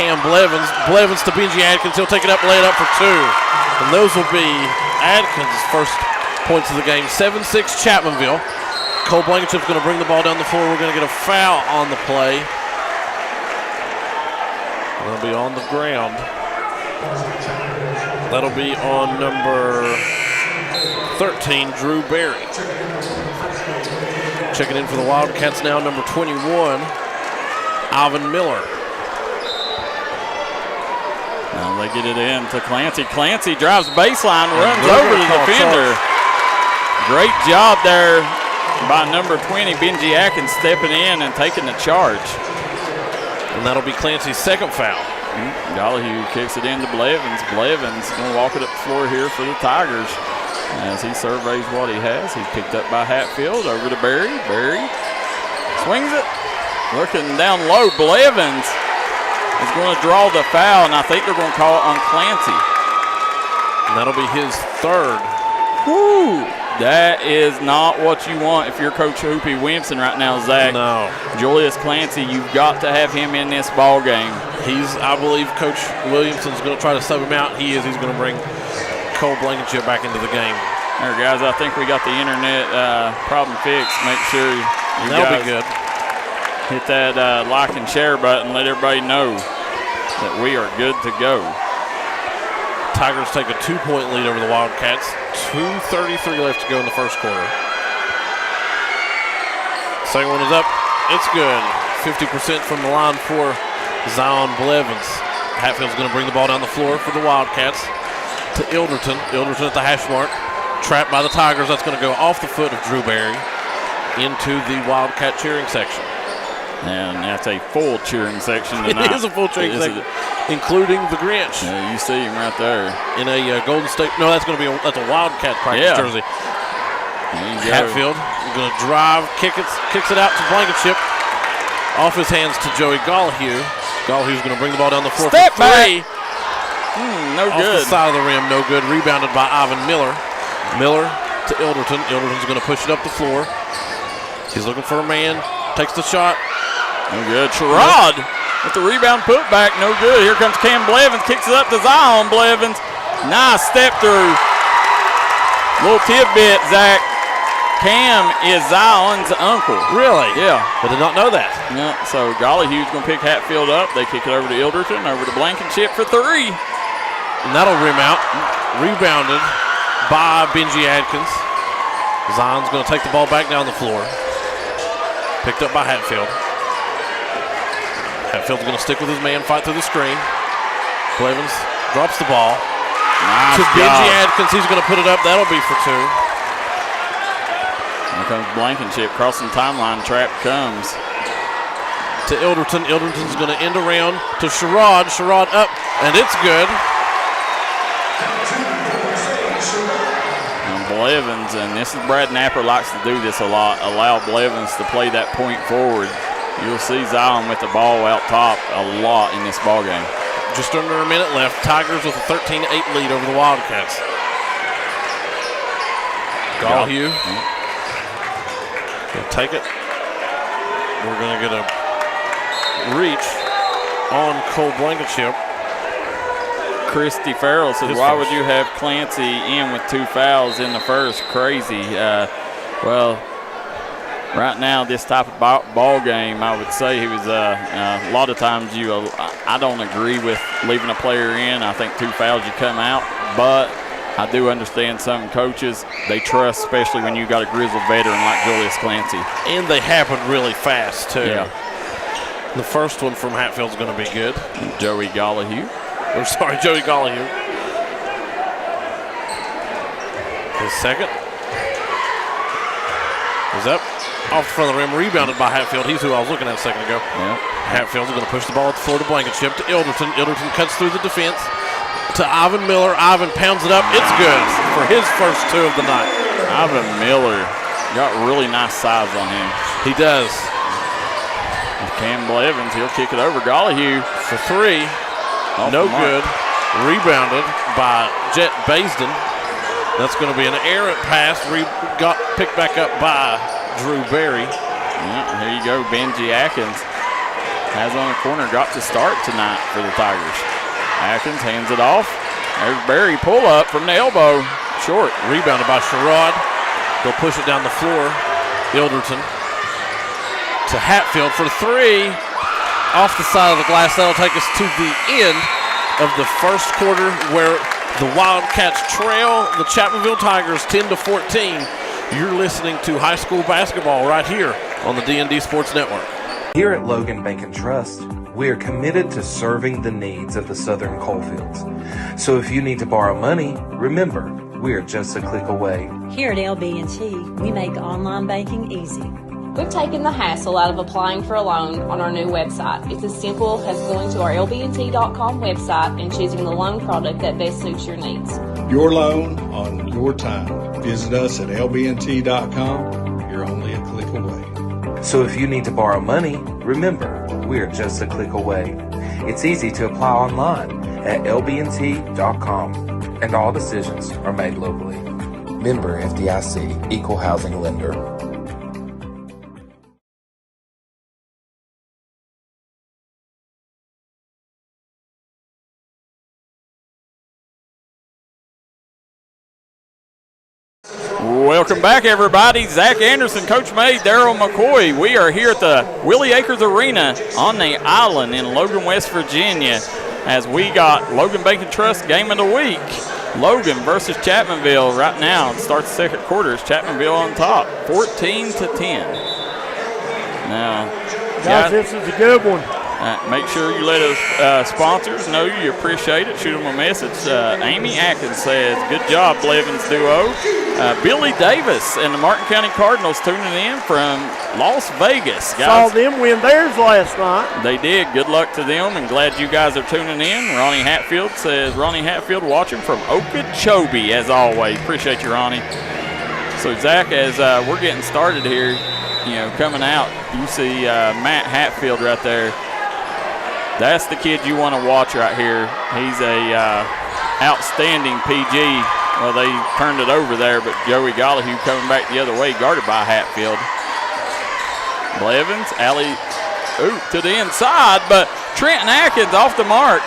Cam Blevins. Blevins to Benji Adkins. He'll take it up, lay it up for two. And those will be Adkins' first points of the game. 7-6 Chapmanville. Cole Blankenship's going to bring the ball down the floor. We're going to get a foul on the play. That'll be on the ground. That'll be on number 13, Drew Berry. Checking in for the Wildcats now, number 21, Alvin Miller. Now they get it in to Clancy. Clancy drives baseline, runs over the defender. Great job there by number 20, Benji Atkins, stepping in and taking the charge. And that'll be Clancy's second foul. Gollihue kicks it into Blevins. Blevins going to walk it up the floor here for the Tigers as he surveys what he has. He's picked up by Hatfield, over to Berry. Berry swings it, looking down low. Blevins is going to draw the foul, and I think they're going to call it on Clancy. And that'll be his third. Woo! That is not what you want if you're Coach Hoopy Williamson right now, Zach. No. Julius Clancy, you've got to have him in this ball game. I believe Coach Williamson's going to try to sub him out. He's going to bring Cole Blankenship back into the game. There, guys, I think we got the internet problem fixed. Make sure That'll be good. Hit that like and share button. Let everybody know that we are good to go. Tigers take a 2-point lead over the Wildcats. 2:33 left to go in the first quarter. Second one is up. It's good. 50% from the line for Zion Blevins. Hatfield's going to bring the ball down the floor for the Wildcats to Ilderton. Ilderton at the hash mark. Trapped by the Tigers. That's going to go off the foot of Drew Berry into the Wildcat cheering section. And that's a full cheering section tonight. It is a full cheering section, including the Grinch. Yeah, you see him right there. In a Golden State. No, that's going to be that's a Wildcat practice jersey. Hatfield going to drive, kicks it out to Blankenship. Off his hands to Joey Gollihue. Gollihue's going to bring the ball down the floor. Step for three. No Off good. the side of the rim, no good. Rebounded by Ivan Miller. Miller to Ilderton. Ilderton's going to push it up the floor. He's looking for a man. Takes the shot. No good. Sherrod with the rebound put back. No good. Here comes Cam Blevins. Kicks it up to Zion Blevins. Nice step through. Little tidbit, Zach. Cam is Zion's uncle. Really? Yeah. I did not know that. Yeah. So Gollihue's going to pick Hatfield up. They kick it over to Ilderton. Over to Blankenship for three. And that'll rim out. Rebounded by Benji Adkins. Zion's going to take the ball back down the floor. Picked up by Hatfield. Hatfield's going to stick with his man, fight through the screen. Blevins drops the ball. Nice to job. Benji Adkins. He's going to put it up. That'll be for two. Here comes Blankenship. Crossing timeline. Trap comes. To Ilderton. Ilderton's going to end around to Sherrod. Sherrod up, and it's good. And Blevins, and this is Brad Napper likes to do this a lot, allow Blevins to play that point forward. You'll see Zion with the ball out top a lot in this ball game. Just under a minute left. Tigers with a 13-8 lead over the Wildcats. Gollihue. Gonna take it. We're going to get a reach on Cole Blankenship. Christy Farrell says, why would you have Clancy in with two fouls in the first? Crazy. Well, right now, this type of ball game, I would say he was a lot of times I don't agree with leaving a player in. I think two fouls, you come out. But I do understand some coaches, they trust, especially when you got a grizzled veteran like Julius Clancy. And they happen really fast, too. Yeah. The first one from Hatfield's going to be good. Joey Gollihue. Joey Gollihue. His second is up. Off the front of the rim, rebounded by Hatfield. He's who I was looking at a second ago. Yeah. Hatfield's going to push the ball at the floor to Blankenship to Ilderton. Ilderton cuts through the defense to Ivan Miller. Ivan pounds it up. It's good for his first two of the night. Ivan Miller got really nice size on him. He does. Cam Blevins, he'll kick it over. Gollihue for three. No good. Rebounded by Jet Baisden. That's going to be an errant pass. Got picked back up by Drew Berry. Yeah, here you go, Benji Atkins. has on the corner got to start tonight for the Tigers. Atkins hands it off. There's Barry, pull up from the elbow. Short. Rebounded by Sherrod. They'll push it down the floor. Ilderton to Hatfield for three. Off the side of the glass. That'll take us to the end of the first quarter where the Wildcats trail the Chapmanville Tigers 10-14. You're listening to high school basketball right here on the D&D Sports Network. Here at Logan Bank and Trust, we are committed to serving the needs of the Southern Coalfields. So if you need to borrow money, remember, we are just a click away. Here at LB&T, we make online banking easy. We've taken the hassle out of applying for a loan on our new website. It's as simple as going to our lbnt.com website and choosing the loan product that best suits your needs. Your loan on your time. Visit us at lbnt.com. You're only a click away. So if you need to borrow money, remember, we are just a click away. It's easy to apply online at lbnt.com, and all decisions are made locally. Member FDIC, Equal Housing Lender. Welcome back, everybody. Zach Anderson, Coach May, Darryl McCoy. We are here at the Willie Akers Arena on the island in Logan, West Virginia, as we got Logan Bank and Trust game of the week. Logan versus Chapmanville right now. It starts the second quarter. It's Chapmanville on top, 14-10. Now, guys, this is a good one. Make sure you let us sponsors know you appreciate it. Shoot them a message. Amy Atkins says, good job, Blevins duo. Billy Davis and the Martin County Cardinals tuning in from Las Vegas. Guys, saw them win theirs last night. They did. Good luck to them, and glad you guys are tuning in. Ronnie Hatfield says, Ronnie Hatfield watching from Okeechobee, as always. Appreciate you, Ronnie. So, Zach, as we're getting started here, coming out, you see Matt Hatfield right there. That's the kid you want to watch right here. He's a outstanding PG. Well, they turned it over there, but Joey Gollihue coming back the other way, guarded by Hatfield. Blevins, alley, to the inside, but Trenton Atkins off the mark.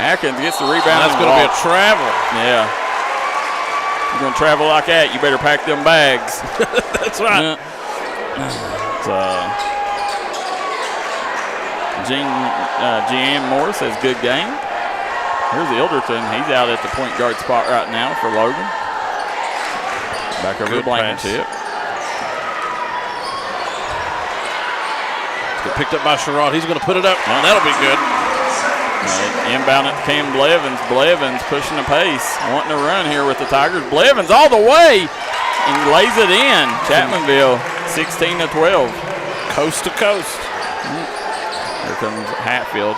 Atkins gets the rebound. That's going to be a travel. Yeah. You're going to travel like that, you better pack them bags. That's right. GM Morris says good game. Here's Ilderton. He's out at the point guard spot right now for Logan. Back over the Blankenship. Picked up by Sherrod. He's going to put it up, and that'll be good. Inbound at Cam Blevins. Blevins pushing the pace, wanting to run here with the Tigers. Blevins all the way and lays it in. Chapmanville 16-12. Coast to coast. Here comes Hatfield.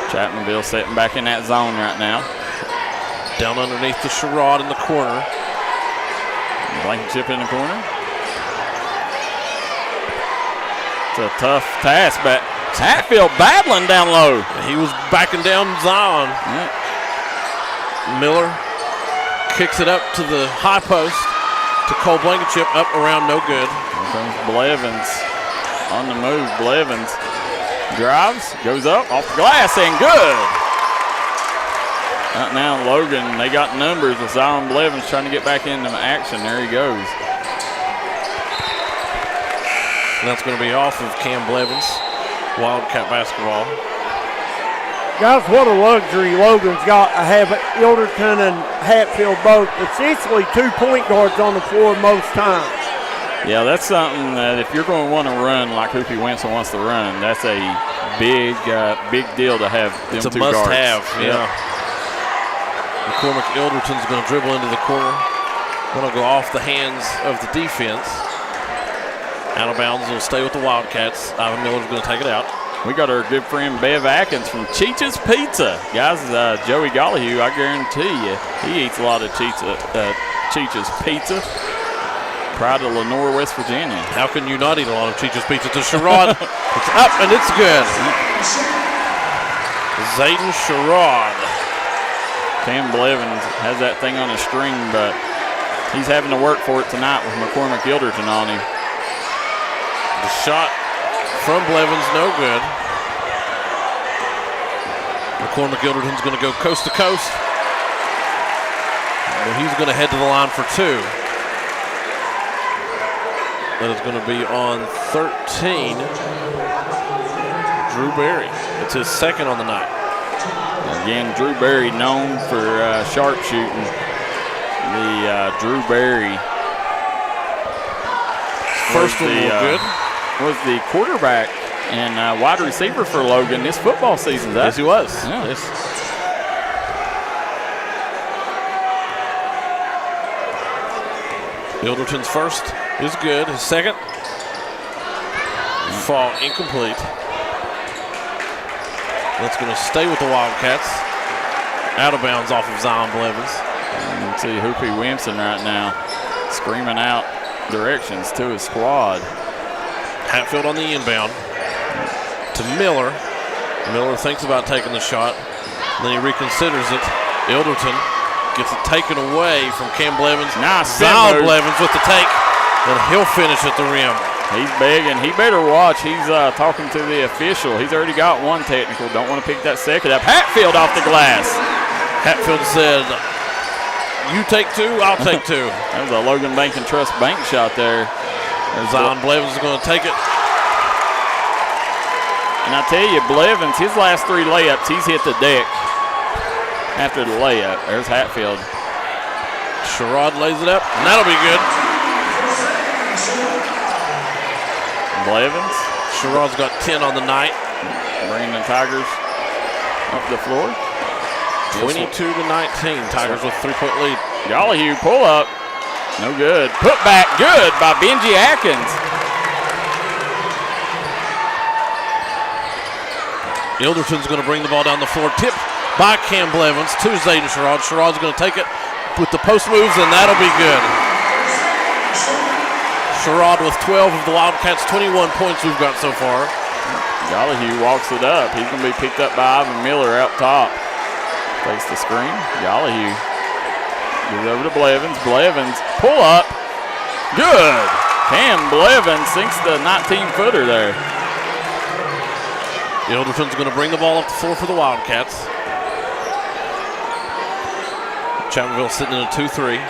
Chapmanville sitting back in that zone right now. Down underneath the Sherrod in the corner. Blankenship in the corner. It's a tough task, but Hatfield battling down low. He was backing down Zion. Miller kicks it up to the high post to Cole Blankenship, up around, no good. Here comes Blevins on the move. Blevins drives, goes up, off the glass, and good. Right now, Logan, they got numbers with Zion Blevins trying to get back into action. There he goes. And that's going to be off of Cam Blevins. Wildcat basketball. Guys, what a luxury Logan's got to have Ilderton and Hatfield both. Essentially 2 point guards on the floor most times. Yeah, that's something that if you're going to want to run like Hoopie Winston wants to run, that's a big deal to have them two guards. It's a must-have, yeah. McCormick Ilderton's going to dribble into the corner. Going to go off the hands of the defense. Out of bounds, will stay with the Wildcats. Ivan Miller's going to take it out. We got our good friend Bev Atkins from Cheech's Pizza. Guys, Joey Gollihue, I guarantee you, he eats a lot of Cheech's Pizza. Pride of Lenore, West Virginia. How can you not eat a lot of Cheech's Pizza? To Sherrod. It's up, and it's good. Zayden Sherrod. Cam Blevins has that thing on a string, but he's having to work for it tonight with McCormick Ilderton on him. The shot from Blevins, no good. McCormick Ilderton's going to go coast to coast. And he's going to head to the line for 2. That is going to be on 13. Drew Berry. It's his second on the night. Again, Drew Berry known for sharpshooting. The Drew Berry first one good. Was the quarterback and wide receiver for Logan this football season. Yes, he was. Yeah. Yes. Ilderton's first is good. His second fall incomplete. That's going to stay with the Wildcats. Out of bounds off of Zion Blevins. You can see Hoopy Williamson right now screaming out directions to his squad. Hatfield on the inbound to Miller. Miller thinks about taking the shot. Then he reconsiders it. Ilderton gets it taken away from Cam Blevins. Nice. Zion Blevins with the take. And he'll finish at the rim. He's begging. He better watch. He's talking to the official. He's already got one technical. Don't want to pick that second up. Hatfield off the glass. Hatfield said, you take 2, I'll take 2. That was a Logan Bank and Trust bank shot there. Zion Blevins is going to take it. And I tell you, Blevins, his last 3 layups, he's hit the deck after the layup. There's Hatfield. Sherrod lays it up, and that'll be good. Blevins. Sherrod's got 10 on the night. Bringing the Tigers up the floor. 22 to 19. Tigers with 3-point lead. Gollihue pull up. No good. Put back good by Benji Atkins. Ilderton's going to bring the ball down the floor. Tipped by Cam Blevins to Zayden Sherrod. Sherrod's going to take it with the post moves, and that'll be good. Sherrod with 12 of the Wildcats' 21 points we've got so far. Gollihue walks it up. He's going to be picked up by Ivan Miller out top. Takes the screen. Gollihue gives over to Blevins. Blevins pull up. Good. Cam Blevins sinks the 19-footer there. Ilderton's going to bring the ball up the floor for the Wildcats. Chapmanville sitting in a 2-3.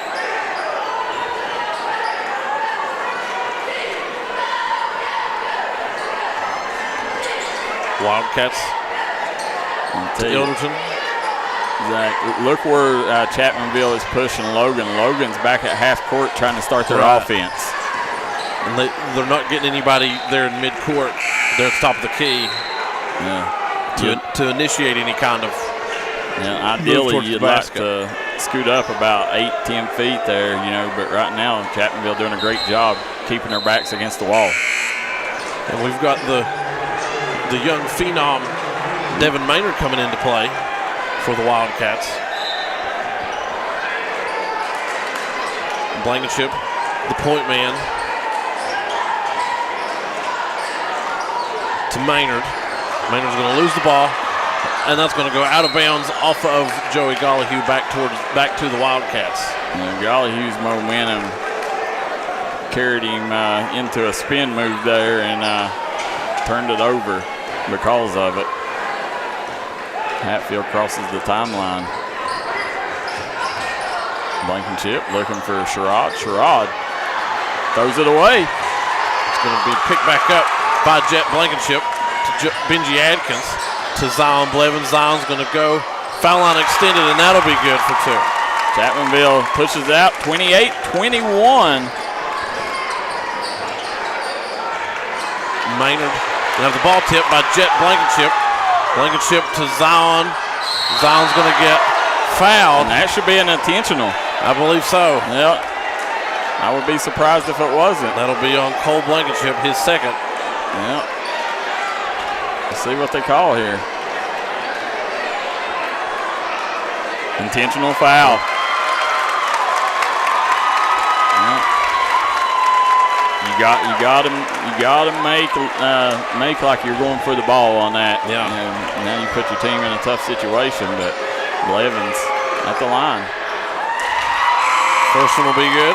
Wildcats to Ilderton. Zach, look where Chapmanville is pushing Logan. Logan's back at half court trying to start their offense. And they're not getting anybody there in mid-court. They're at the top of the key to initiate any kind of ideally you'd like to scoot up about 8-10 feet there, but right now Chapmanville doing a great job keeping their backs against the wall. And we've got the young phenom Devin Maynard coming into play for the Wildcats. Blankenship, the point man, to Maynard. Maynard's going to lose the ball, and that's going to go out of bounds off of Joey Gollihue back to the Wildcats. Gollihue's momentum carried him into a spin move there and turned it over because of it. Hatfield crosses the timeline. Blankenship looking for Sherrod. Sherrod throws it away. It's going to be picked back up by Jet Blankenship to Benji Adkins to Zion Blevins. Zion's going to go foul line extended, and that'll be good for 2. Chapmanville pushes out 28-21. Maynard will have the ball tipped by Jet Blankenship. Blankenship to Zion. Zion's going to get fouled. And that should be an intentional. I believe so. Yeah. I would be surprised if it wasn't. That'll be on Cole Blankenship, his second. Yeah. Let's see what they call here. Intentional foul. You got to make like you're going for the ball on that. Yeah. Now you put your team in a tough situation, but Blevins at the line. First one will be good.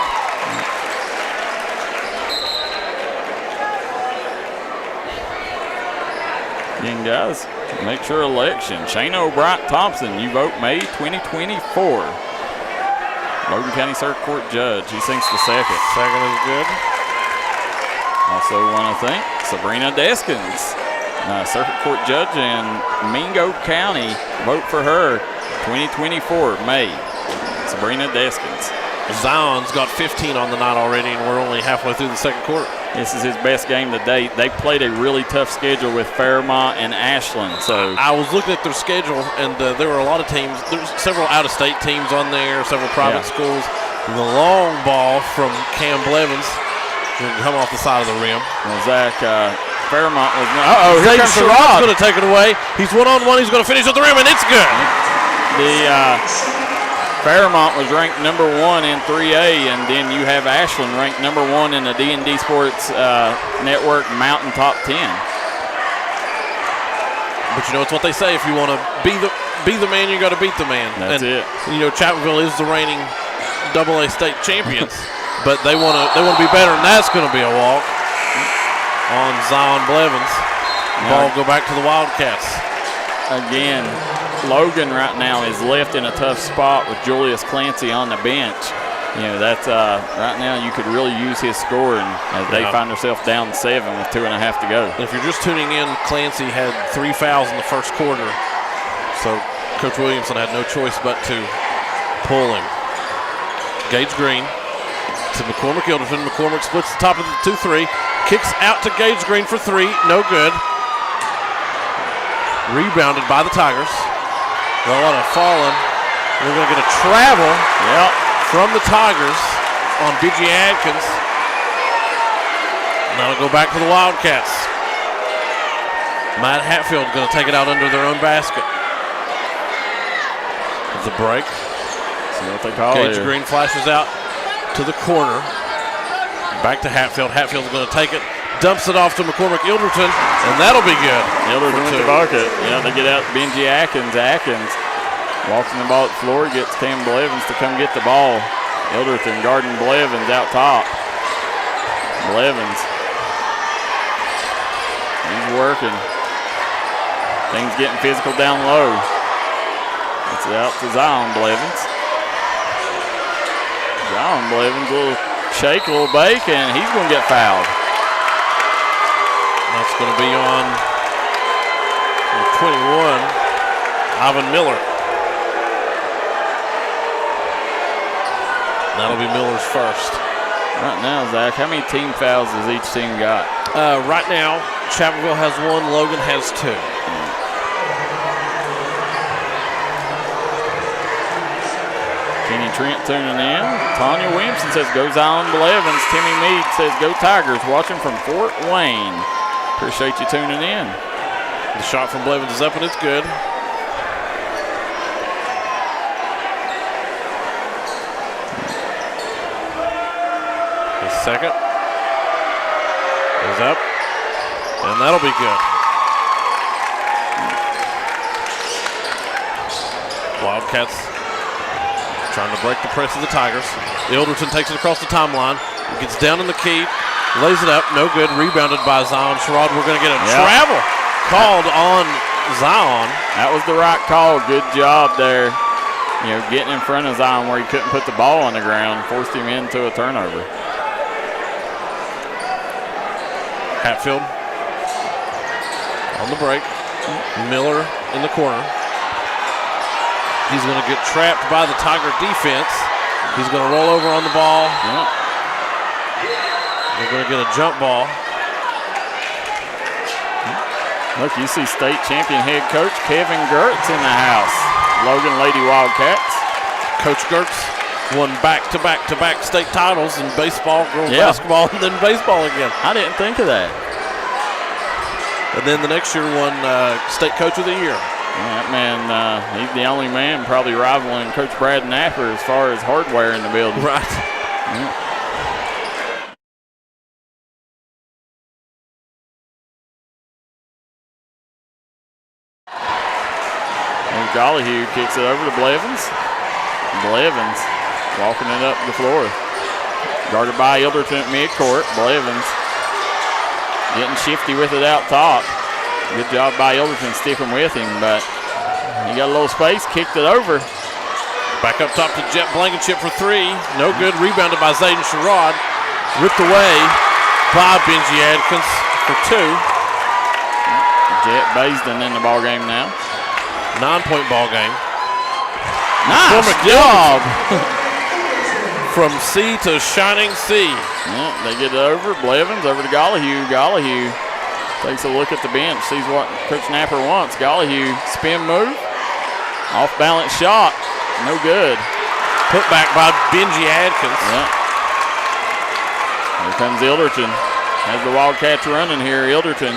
Again, guys, make sure election. Shane O'Brien Thompson, you vote May 2024. Logan County Circuit Court Judge. He thinks the second. Second is good. Also want to thank Sabrina Deskins, Circuit Court Judge in Mingo County. Vote for her 2024, May. Sabrina Deskins. Zion's got 15 on the night already, and we're only halfway through the second quarter. This is his best game to date. They played a really tough schedule with Fairmont and Ashland. So I was looking at their schedule, and there were a lot of teams. There's several out-of-state teams on there, several private schools. The long ball from Cam Blevins can come off the side of the rim. Well, Zach, Fairmont was not. Here comes Sherrod's going to take it away. He's one-on-one. He's going to finish at the rim, and it's good. Fairmont was ranked number 1 in 3A, and then you have Ashland ranked number 1 in the D&D Sports Network Mountain Top 10. But you know, it's what they say: if you want to be the man, you got to beat the man. That's it. You know, Chapmanville is the reigning AA state champions, but they want to be better, and that's going to be a walk on Zion Blevins. Ball go back to the Wildcats. Again, Logan right now is left in a tough spot with Julius Clancy on the bench. You know, that's right now you could really use his scoring as they find themselves down 7 with 2.5 to go. And if you're just tuning in, Clancy had 3 fouls in the first quarter, so Coach Williamson had no choice but to pull him. Gage Green to McCormick Ilderton. McCormick splits the top of the 2-3, kicks out to Gage Green for 3, no good. Rebounded by the Tigers. A lot of falling. We're going to get a travel from the Tigers on B.G. Adkins. And that'll go back to the Wildcats. Matt Hatfield going to take it out under their own basket. The break. See what they call Gage it. Green flashes out to the corner. Back to Hatfield. Hatfield's going to take it. Dumps it off to McCormick Ilderton, and that'll be good. Ilderton with the bucket. Yeah, they get out Benji Atkins. Atkins walking the ball at the floor, gets Cam Blevins to come get the ball. Ilderton guarding Blevins out top. Blevins. He's working. Things getting physical down low. It's out to Zion Blevins. Zion Blevins, a little shake, a little bake, and he's going to get fouled. That's going to be on 21, Ivan Miller. That'll be Miller's first. Right now, Zach, how many team fouls has each team got? Right now, Chapmanville has 1, Logan has 2. Kenny Trent tuning in. Tanya Williamson says, go Zion Blevins. Timmy Meade says, go Tigers. Watching from Fort Wayne. Appreciate you tuning in. The shot from Blevins is up, and it's good. His second is up, and that'll be good. Wildcats trying to break the press of the Tigers. Ilderton takes it across the timeline, gets down in the key, lays it up, no good. Rebounded by Zion Sherrod. We're going to get a travel called on Zion. That was the right call. Good job there. You know, getting in front of Zion where he couldn't put the ball on the ground, forced him into a turnover. Hatfield on the break. Miller in the corner. He's going to get trapped by the Tiger defense. He's going to roll over on the ball. We're going to get a jump ball. Look, you see state champion head coach Kevin Gertz in the house. Logan Lady Wildcats. Coach Gertz won back-to-back state titles in baseball, girls basketball, and then baseball again. I didn't think of that. And then the next year won state coach of the year. That man, he's the only man probably rivaling Coach Brad Napper as far as hardware in the building. Right. Yeah. Gollihue kicks it over to Blevins. Blevins walking it up the floor. Guarded by Ilderton at midcourt. Blevins getting shifty with it out top. Good job by Ilderton sticking with him, but he got a little space, kicked it over. Back up top to Jet Blankenship for three. No good. Rebounded by Zayden Sherrod. Ripped away by Benji Adkins for two. Jet Baisden in the ball game now. 9-point ball game. Nice job. From C to shining C. Yeah, they get it over. Blevins over to Gollihue. Gollihue takes a look at the bench, sees what Coach Napper wants. Gollihue, spin move. Off balance shot. No good. Put back by Benji Adkins. Yeah. Here comes Ilderton. Has the Wildcats running here. Ilderton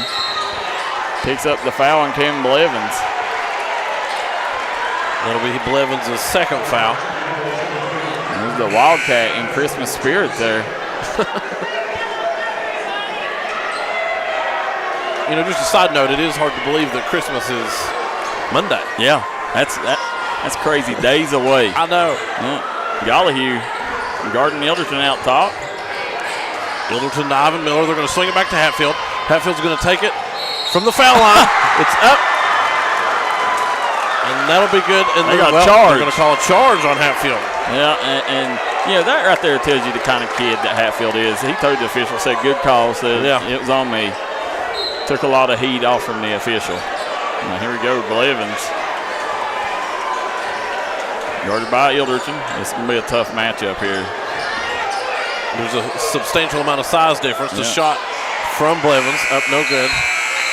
picks up the foul on Kevin Blevins. That'll be Blevins' second foul. There's the Wildcat in Christmas spirit there. You know, just a side note, it is hard to believe that Christmas is Monday. Yeah, that's crazy. Days away. I know. Yeah. Gollihue guarding Ilderton out top. Ilderton to Ivan Miller. They're going to swing it back to Hatfield. Hatfield's going to take it from the foul line. It's up. And that'll be good. And they got they're going to call a charge on Hatfield. Yeah, and that right there tells you the kind of kid that Hatfield is. He told the official, said good call, said it was on me. Took a lot of heat off from the official. Now here we go, Blevins. Guarded by Ilderton. It's going to be a tough matchup here. There's a substantial amount of size difference. The shot from Blevins, up no good.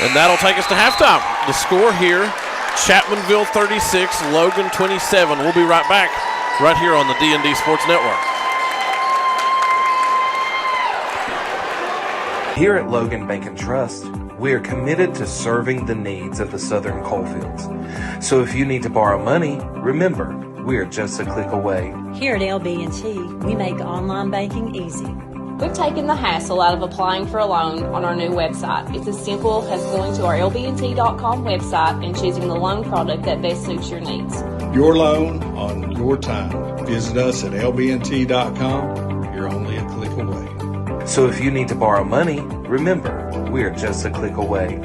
And that'll take us to halftime. The score here, Chapmanville 36, Logan 27. We'll be right back right here on the D&D Sports Network. Here at Logan Bank and Trust, we are committed to serving the needs of the Southern Coalfields. So if you need to borrow money, remember, we are just a click away. Here at LB&T, we make online banking easy. We've taken the hassle out of applying for a loan on our new website. It's as simple as going to our lbnt.com website and choosing the loan product that best suits your needs. Your loan on your time. Visit us at lbnt.com. You're only a click away. So if you need to borrow money, remember, we are just a click away.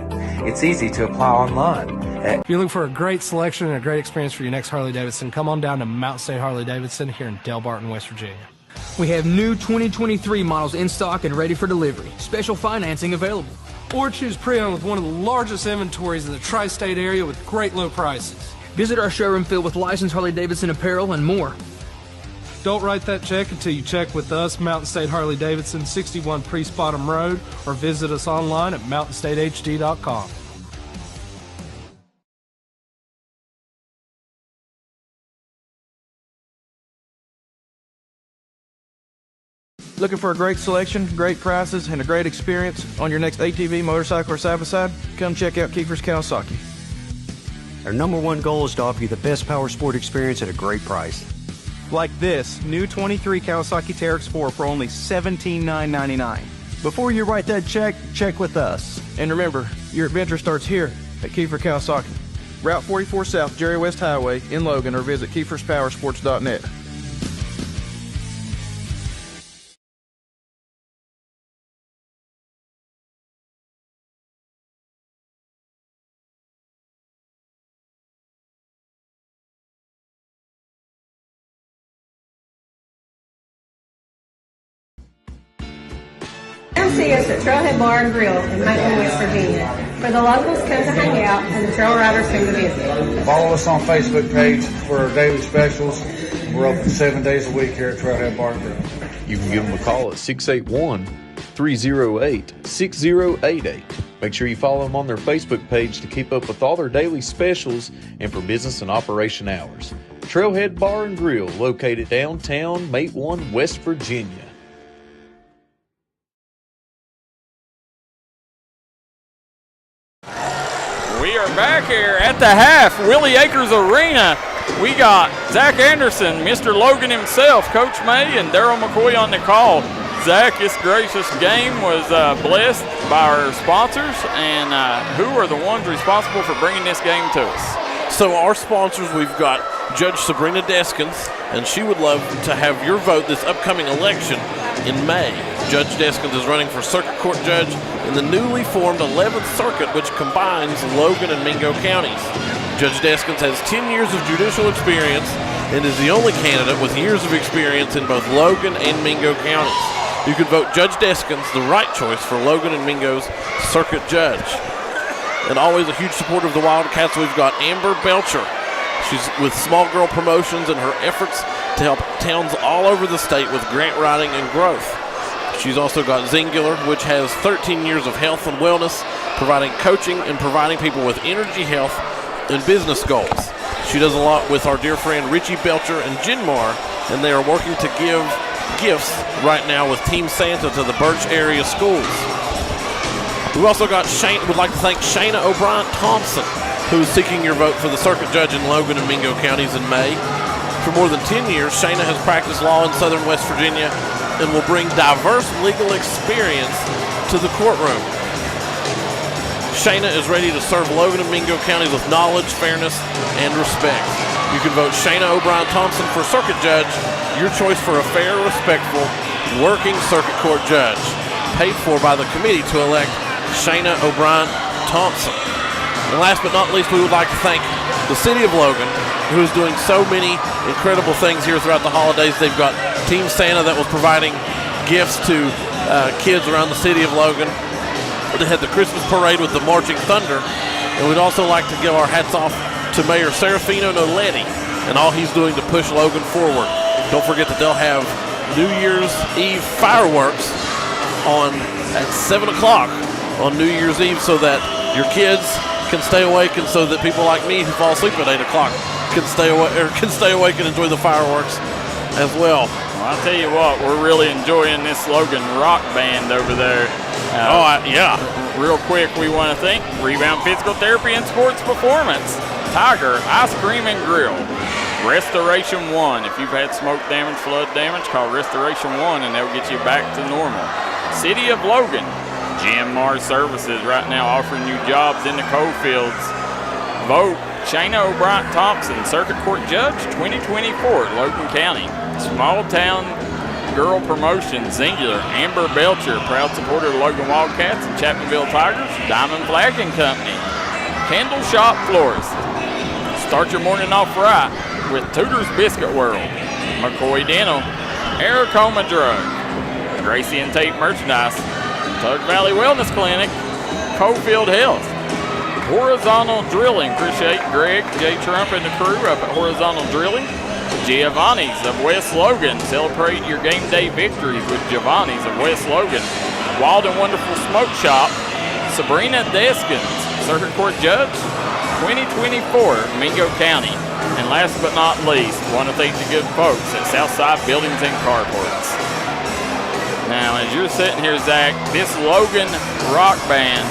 It's easy to apply online. If you're looking for a great selection and a great experience for your next Harley-Davidson, come on down to Mountain State Harley-Davidson here in Del Barton, West Virginia. We have new 2023 models in stock and ready for delivery. Special financing available. Or choose pre-owned with one of the largest inventories in the tri-state area with great low prices. Visit our showroom filled with licensed Harley-Davidson apparel and more. Don't write that check until you check with us, Mountain State Harley-Davidson, 61 Priest Bottom Road, or visit us online at mountainstatehd.com. Looking for a great selection, great prices, and a great experience on your next ATV, motorcycle, or side-by-side? Come check out Kiefer's Kawasaki. Our #1 goal is to offer you the best power sport experience at a great price. Like this new 23 Kawasaki Teryx 4 for only $17,999. Before you write that check, check with us. And remember, your adventure starts here at Kiefer Kawasaki. Route 44 South, Jerry West Highway in Logan, or visit KiefersPowersports.net. Come see us at Trailhead Bar and Grill in Maitland, West Virginia, where the locals come to hang out and the trail riders come to visit. Follow us on Facebook page for our daily specials. We're open 7 days a week here at Trailhead Bar and Grill. You can give them a call at 681-308-6088. Make sure you follow them on their Facebook page to keep up with all their daily specials and for business and operation hours. Trailhead Bar and Grill, located downtown Maitland, West Virginia. We are back here at the half, Willie Acres Arena. We got Zach Anderson, Mr. Logan himself, Coach May, and Darryl McCoy on the call. Zach, this gracious game was blessed by our sponsors, and who are the ones responsible for bringing this game to us? So our sponsors, we've got Judge Sabrina Deskins, and she would love to have your vote this upcoming election in May. Judge Deskins is running for Circuit Court Judge in the newly formed 11th Circuit, which combines Logan and Mingo counties. Judge Deskins has 10 years of judicial experience and is the only candidate with years of experience in both Logan and Mingo counties. You can vote Judge Deskins the right choice for Logan and Mingo's Circuit Judge. And always a huge supporter of the Wildcats, we've got Amber Belcher. She's with Small Girl Promotions and her efforts to help towns all over the state with grant writing and growth. She's also got Zingular, which has 13 years of health and wellness, providing coaching and providing people with energy, health, and business goals. She does a lot with our dear friend Richie Belcher and Jinmar, and they are working to give gifts right now with Team Santa to the Birch area schools. We've also got would like to thank Shayna O'Brien Thompson, who is seeking your vote for the Circuit Judge in Logan and Mingo counties in May. For more than 10 years, Shayna has practiced law in southern West Virginia and will bring diverse legal experience to the courtroom. Shayna is ready to serve Logan and Mingo counties with knowledge, fairness, and respect. You can vote Shayna O'Brien Thompson for Circuit Judge, your choice for a fair, respectful, working Circuit Court Judge, paid for by the committee to elect Shayna O'Brien Thompson. And last but not least, we would like to thank the city of Logan, who is doing so many incredible things here throughout the holidays. They've got Team Santa that was providing gifts to kids around the city of Logan. They had the Christmas parade with the Marching Thunder. And we'd also like to give our hats off to Mayor Serafino Noletti and all he's doing to push Logan forward. Don't forget that they'll have New Year's Eve fireworks at 7 o'clock on New Year's Eve so that your kids can stay awake, and so that people like me who fall asleep at 8 o'clock can stay awake and enjoy the fireworks as well. I'll tell you what, we're really enjoying this Logan rock band over there. Yeah. Real quick, we want to thank Rebound Physical Therapy and Sports Performance, Tiger Ice Cream and Grill, Restoration One. If you've had smoke damage, flood damage, call Restoration One and they'll get you back to normal. City of Logan, Jinmar Services right now offering you jobs in the coal fields. Vote Shayna O'Brien Thompson, Circuit Court Judge 2024, Logan County. Small Town Girl Promotions, Zingular, Amber Belcher, proud supporter of Logan Wildcats and Chapmanville Tigers. Diamond Flagging Company, Candle Shop Florist. Start your morning off right with Tudor's Biscuit World, McCoy Dental, Aracoma Drug, Gracie and Tate Merchandise, Tug Valley Wellness Clinic, Cofield Health, Horizontal Drilling. Appreciate Greg, J. Trump, and the crew up at Horizontal Drilling. Giovanni's of West Logan. Celebrate your game day victories with Giovanni's of West Logan. Wild and Wonderful Smoke Shop. Sabrina Deskins, Circuit Court Judge 2024, Mingo County. And last but not least, want to thank the good folks at Southside Buildings and Carports. Now, as you're sitting here, Zach, this Logan rock band,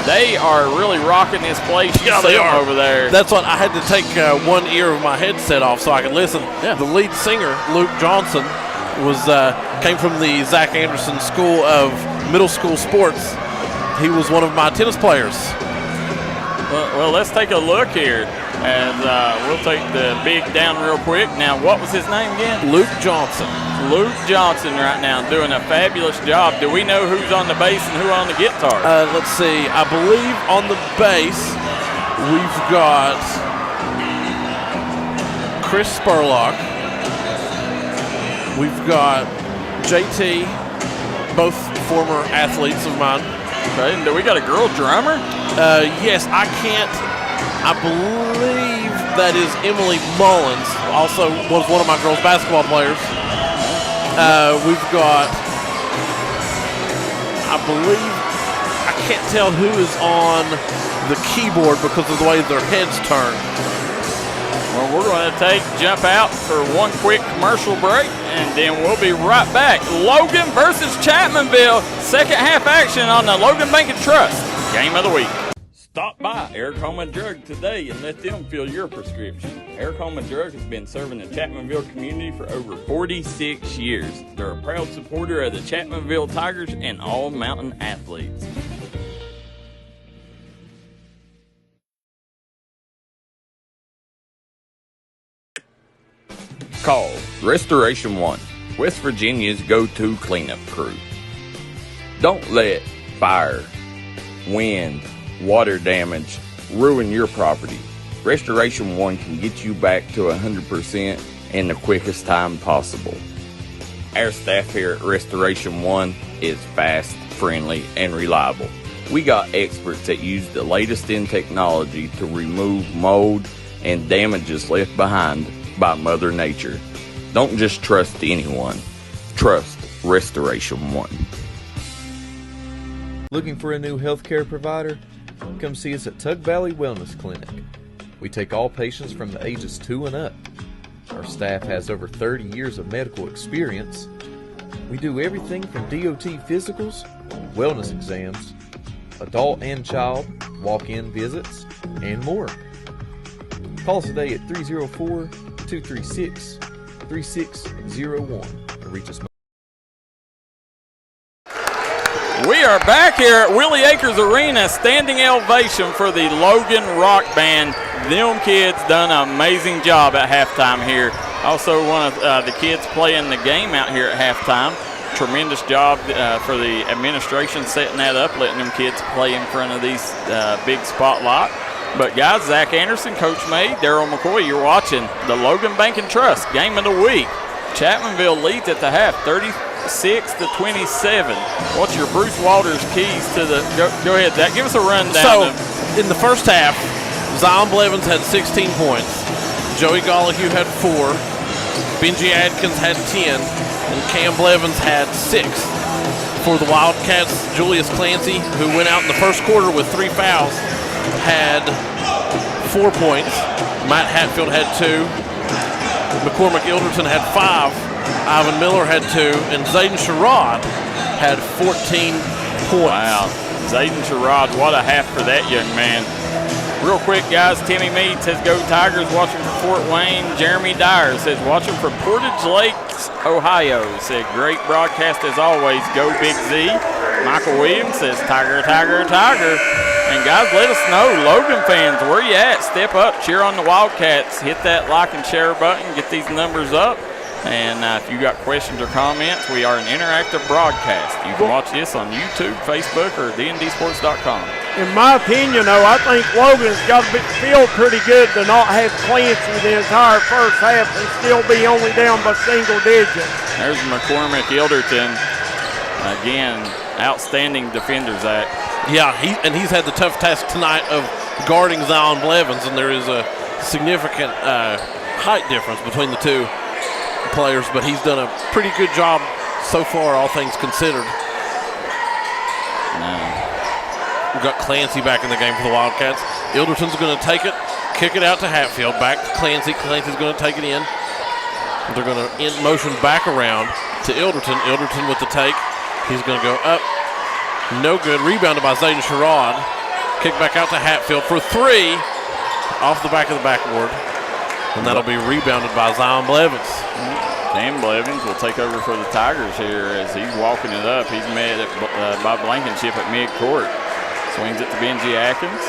they are really rocking this place. Yeah, they are over there. That's what I had to take one ear of my headset off so I could listen. Yeah. The lead singer, Luke Johnson, came from the Zach Anderson School of Middle School Sports. He was one of my tennis players. Well, let's take a look here, and we'll take the big down real quick. Now, what was his name again? Luke Johnson. Luke Johnson right now doing a fabulous job. Do we know who's on the bass and who on the guitar? Let's see. I believe on the bass we've got Chris Spurlock. We've got JT, both former athletes of mine. Okay, and do we got a girl drummer? Yes, I believe that is Emily Mullins, also was one of my girls' basketball players. We've got, I believe, I can't tell who is on the keyboard because of the way their heads turn. Well, we're going to jump out for one quick commercial break, and then we'll be right back. Logan versus Chapmanville, second half action on the Logan Bank and Trust Game of the Week. Stop by Aracoma Drug today and let them fill your prescription. Aracoma Drug has been serving the Chapmanville community for over 46 years. They're a proud supporter of the Chapmanville Tigers and all mountain athletes. Call Restoration One, West Virginia's go-to cleanup crew. Don't let fire, wind, water damage ruin your property. Restoration One can get you back to 100% in the quickest time possible. Our staff here at Restoration One is fast, friendly, and reliable. We got experts that use the latest in technology to remove mold and damages left behind by Mother Nature. Don't just trust anyone. Trust Restoration One. Looking for a new healthcare provider? Come see us at Tug Valley Wellness Clinic. We take all patients from the ages 2 and up. Our staff has over 30 years of medical experience. We do everything from DOT physicals, wellness exams, adult and child, walk-in visits, and more. Call us today at 304-236-3601 to reach us. We are back here at Willie Acres Arena, standing ovation for the Logan Rock Band. Them kids done an amazing job at halftime here. Also, one of the kids playing the game out here at halftime. Tremendous job for the administration setting that up, letting them kids play in front of these big spotlight. But guys, Zach Anderson, Coach May, Darryl McCoy, you're watching the Logan Bank and Trust Game of the Week. Chapmanville leads at the half, 36-27. What's your Bruce Walters keys to the? Go ahead, Zach. Give us a rundown. So, in the first half, Zion Blevins had 16 points. Joey Gollihue had 4. Benji Adkins had 10. And Cam Blevins had 6. For the Wildcats, Julius Clancy, who went out in the first quarter with 3 fouls, had 4 points. Matt Hatfield had 2. McCormick Ilderton had 5. Ivan Miller had 2. And Zayden Sherrod had 14 points. Wow. Zayden Sherrod, what a half for that young man. Real quick, guys, Timmy Meade says, go Tigers, watching for Fort Wayne. Jeremy Dyer says, watching for Portage Lakes, Ohio. Said, great broadcast as always, go Big Z. Michael Williams says, Tiger, Tiger, Tiger. And guys, let us know, Logan fans, where you at? Step up, cheer on the Wildcats. Hit that like and share button, get these numbers up. And if you got questions or comments, we are an interactive broadcast. You can watch this on YouTube, Facebook, or dndsports.com. In my opinion, though, I think Logan's got to feel pretty good to not have Clancy the entire first half and still be only down by single digits. There's McCormick Ilderton. Again, outstanding defender, Zach. Yeah, he's had the tough task tonight of guarding Zion Blevins, and there is a significant height difference between the two players, but he's done a pretty good job so far, all things considered. We've got Clancy back in the game for the Wildcats. Ilderton's going to take it, kick it out to Hatfield, back to Clancy. Clancy's going to take it in. They're going to end motion back around to Ilderton. Ilderton with the take. He's going to go up. No good. Rebounded by Zayden Sherrod. Kick back out to Hatfield for 3 off the back of the backboard. And that'll be rebounded by Zion Blevins. Cam Blevins will take over for the Tigers here as he's walking it up. He's met by Blankenship at midcourt. Swings it to Benji Atkins.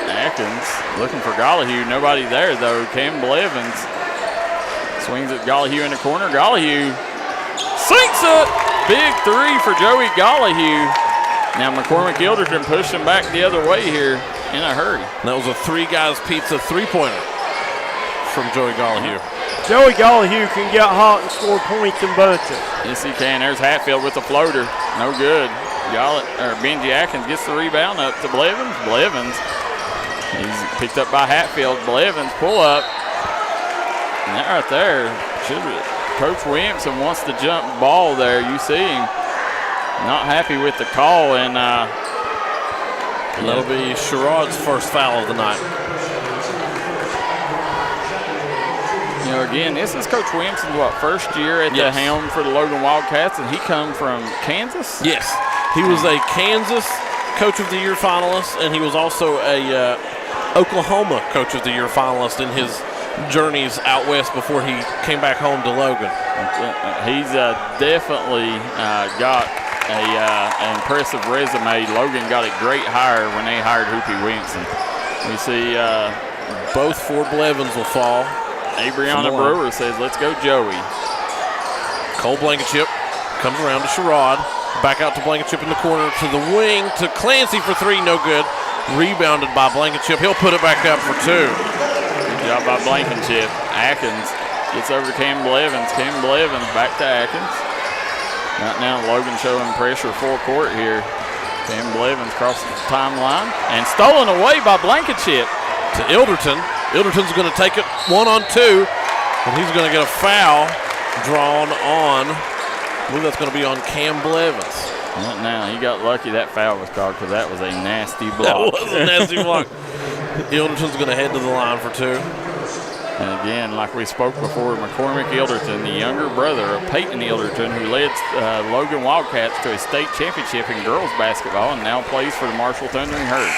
Atkins looking for Gollihue. Nobody there, though. Cam Blevins swings it Gollihue in the corner. Gollihue sinks it. Big 3 for Joey Gollihue. Now McCormick Ilderton pushed him back the other way here in a hurry. That was a 3 guys pizza 3-pointer from Joey Gollihue. Joey Gollihue can get hot and score points in bunches. Yes, he can. There's Hatfield with the floater. No good. Benji Atkins gets the rebound up to Blevins. Blevins, he's picked up by Hatfield. Blevins pull up. And that right there, Coach Williamson wants to jump ball there. You see him not happy with the call, and that'll be Sherrod's first foul of the night. You know, again, this is Coach Williamson's, first year at the helm for the Logan Wildcats, and he come from Kansas? Yes. He was a Kansas Coach of the Year finalist, and he was also a Oklahoma Coach of the Year finalist in his journeys out west before he came back home to Logan. He's definitely got an impressive resume. Logan got a great hire when they hired Hoopy Williamson. We see both 4 Blevins will fall. Abriana Brewer says, let's go, Joey. Cole Blankenship comes around to Sherrod. Back out to Blankenship in the corner to the wing to Clancy for three. No good. Rebounded by Blankenship. He'll put it back up for two. Good job by Blankenship. Atkins gets over to Campbell Evans. Campbell Evans back to Atkins. Right now, Logan showing pressure full court here. Campbell Evans crosses the timeline and stolen away by Blankenship. To Ilderton. Ilderton's going to take it 1-on-2, and he's going to get a foul drawn on. I believe that's going to be on Campbell Evans. Right now, he got lucky that foul was called because that was a nasty block. That was a nasty block. Ilderton's going to head to the line for two. And again, like we spoke before, McCormick Ilderton, the younger brother of Peyton Ilderton, who led Logan Wildcats to a state championship in girls basketball and now plays for the Marshall Thundering Herd.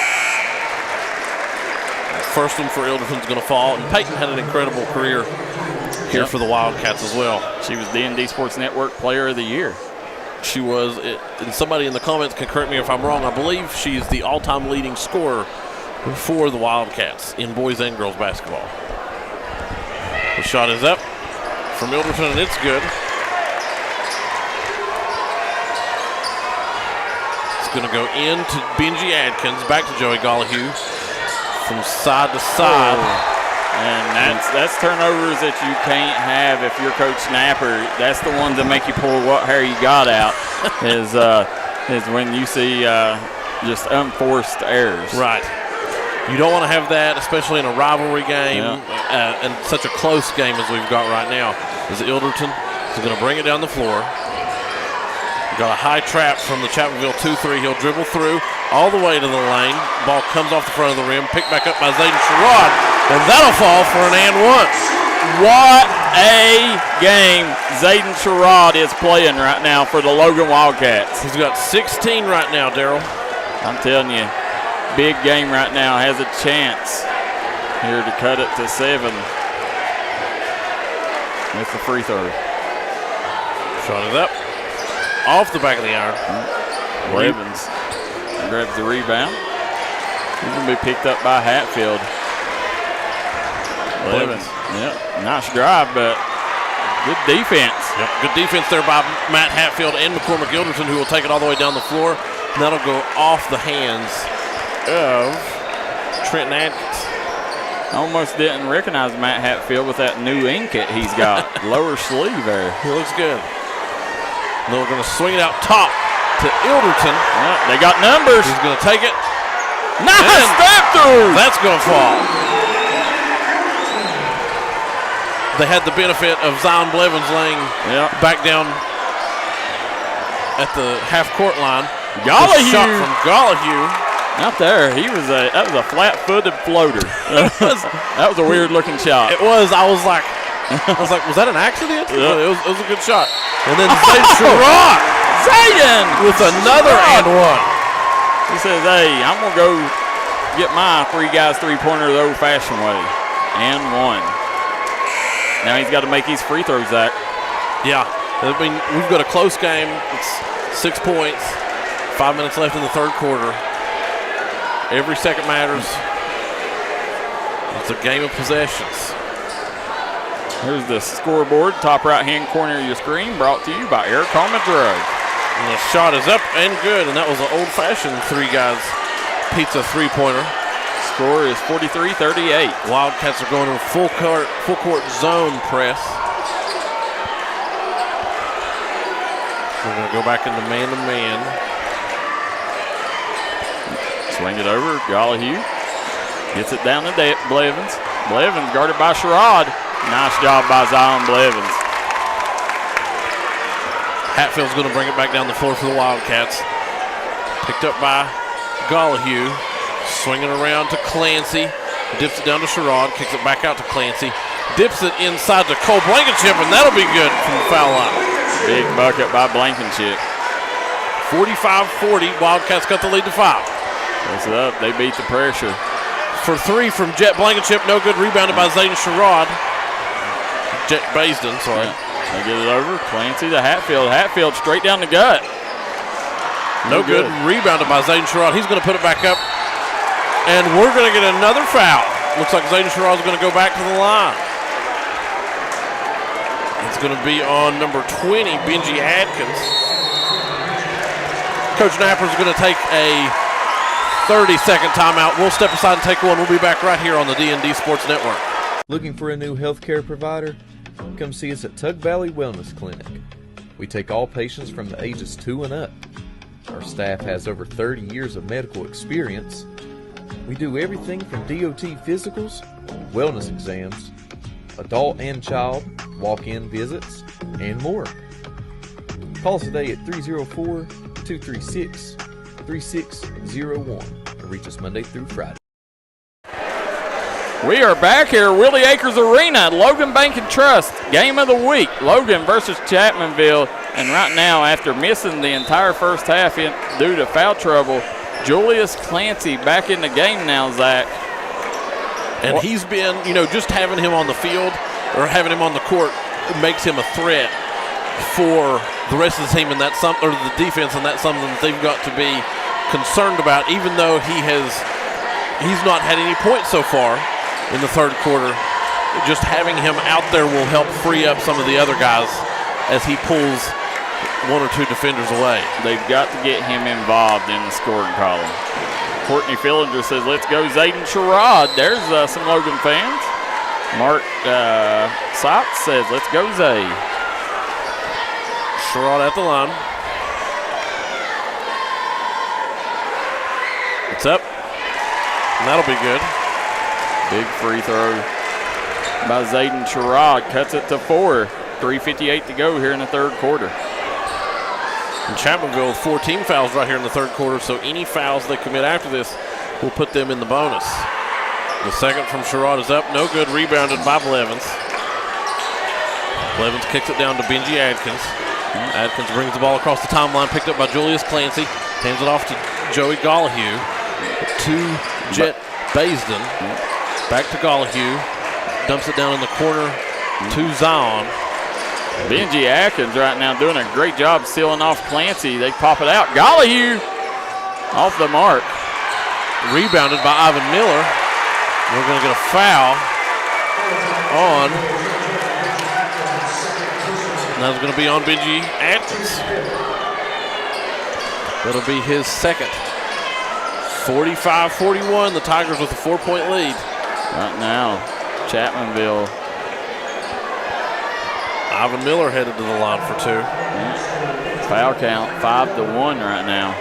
First one for Ilderton's going to fall, and Peyton had an incredible career here for the Wildcats as well. She was D&D Sports Network Player of the Year. She was, and somebody in the comments can correct me if I'm wrong, I believe she's the all-time leading scorer for the Wildcats in boys and girls basketball. The shot is up from Ilderton, and it's good. It's going to go into Benji Adkins, back to Joey Gollahue from side to side. And that's turnovers that you can't have if you're Coach Snapper. That's the ones that make you pull what hair you got out is when you see just unforced errors. Right. You don't want to have that, especially in a rivalry game and such a close game as we've got right now. Is Ilderton is going to bring it down the floor. Got a high trap from the Chapmanville 2-3. He'll dribble through all the way to the lane. Ball comes off the front of the rim. Picked back up by Zayden Sherrod. And that'll fall for an and one. What a game Zayden Sherrod is playing right now for the Logan Wildcats. He's got 16 right now, Darryl. I'm telling you, big game right now. Has a chance here to cut it to 7. That's the free throw. Shot it up. Off the back of the iron. Evans grabs the rebound. He's going to be picked up by Hatfield. Evans, nice drive, but good defense. Yep, good defense there by Matt Hatfield and McCormick Ilderton, who will take it all the way down the floor. And that'll go off the hands of Trenton Atkins. Almost didn't recognize Matt Hatfield with that new inklet he's got. Lower sleeve there. He looks good. And they're going to swing it out top to Ilderton. They got numbers. He's going to take it. Nice step through. That's going to fall. They had the benefit of Zion Blevins laying back down at the half-court line. Gollahue. Shot from Gollahue. Out there, that was a flat-footed floater. That was a weird-looking shot. It was. I was like, was that an accident? Yeah. It was a good shot. And then Zayden Sherrod. Zayden with another and one. He says, hey, I'm going to go get my three guys three-pointer the old-fashioned way. And one. Now he's got to make his free throws, Zach. Yeah. I mean, we've got a close game. It's 6 points. 5 minutes left in the third quarter. Every second matters. It's a game of possessions. Here's the scoreboard, top right-hand corner of your screen, brought to you by Air Karma Drug. And the shot is up and good, and that was an old-fashioned three guys pizza three-pointer. Score is 43-38. Wildcats are going to full court zone press. We're going to go back into man-to-man. Swing it over, Gollahue. Gets it down to Blevins. Blevins guarded by Sherrod. Nice job by Zion Blevins. Hatfield's going to bring it back down the floor for the Wildcats. Picked up by Gollahue. Swinging around to Clancy. Dips it down to Sherrod. Kicks it back out to Clancy. Dips it inside to Cole Blankenship, and that'll be good from the foul line. Big bucket by Blankenship. 45-40. Wildcats got the lead to 5. Close it up. They beat the pressure. For 3 from Jet Blankenship. No good. Rebounded by Zayden Sherrod. Jet Baisden, sorry. They get it over. Clancy to Hatfield. Hatfield straight down the gut. No good. Rebounded by Zayden Sherrod. He's going to put it back up. And we're going to get another foul. Looks like Zayden Sherrod's going to go back to the line. It's going to be on number 20, Benji Adkins. Coach Napper's going to take a 30-second timeout. We'll step aside and take one. We'll be back right here on the D&D Sports Network. Looking for a new healthcare provider? Come see us at Tug Valley Wellness Clinic. We take all patients from the ages 2 and up. Our staff has over 30 years of medical experience. We do everything from DOT physicals, wellness exams, adult and child, walk-in visits, and more. Call us today at 304-236-3601 or reach us Monday through Friday. We are back here at Willie Acres Arena, Logan Bank and Trust, game of the week, Logan versus Chapmanville. And right now, after missing the entire first half due to foul trouble, Julius Clancy back in the game now, Zach. And he's been, just having him on the field or having him on the court makes him a threat for the rest of the team, and that's or the defense, and that's something that they've got to be concerned about, even though he's not had any points so far in the third quarter. Just having him out there will help free up some of the other guys as he pulls one or two defenders away. They've got to get him involved in the scoring column. Courtney Fillinger says, let's go Zayden Sherrod. There's some Logan fans. Mark Sotz says, let's go Zay. Sherrod at the line. It's up. And that'll be good. Big free throw by Zayden Sherrod. Cuts it to 4. 3:58 to go here in the third quarter. And Chapmanville with 4 team fouls right here in the third quarter, so any fouls they commit after this will put them in the bonus. The second from Sherrod is up. No good. Rebounded by Blevins. Blevins kicks it down to Benji Adkins. Adkins brings the ball across the timeline, picked up by Julius Clancy. Hands it off to Joey Gollahue. To Jet Baisden. Back to Gollahue. Dumps it down in the corner to Zion. Benji Atkins right now doing a great job sealing off Clancy. They pop it out. Gollahue off the mark. Rebounded by Ivan Miller. We're going to get a foul on. That's going to be on Benji Atkins. That'll be his second. 45-41, the Tigers with a 4-point lead. Right now, Chapmanville. Ivan Miller headed to the line for 2. Foul count 5-1 right now.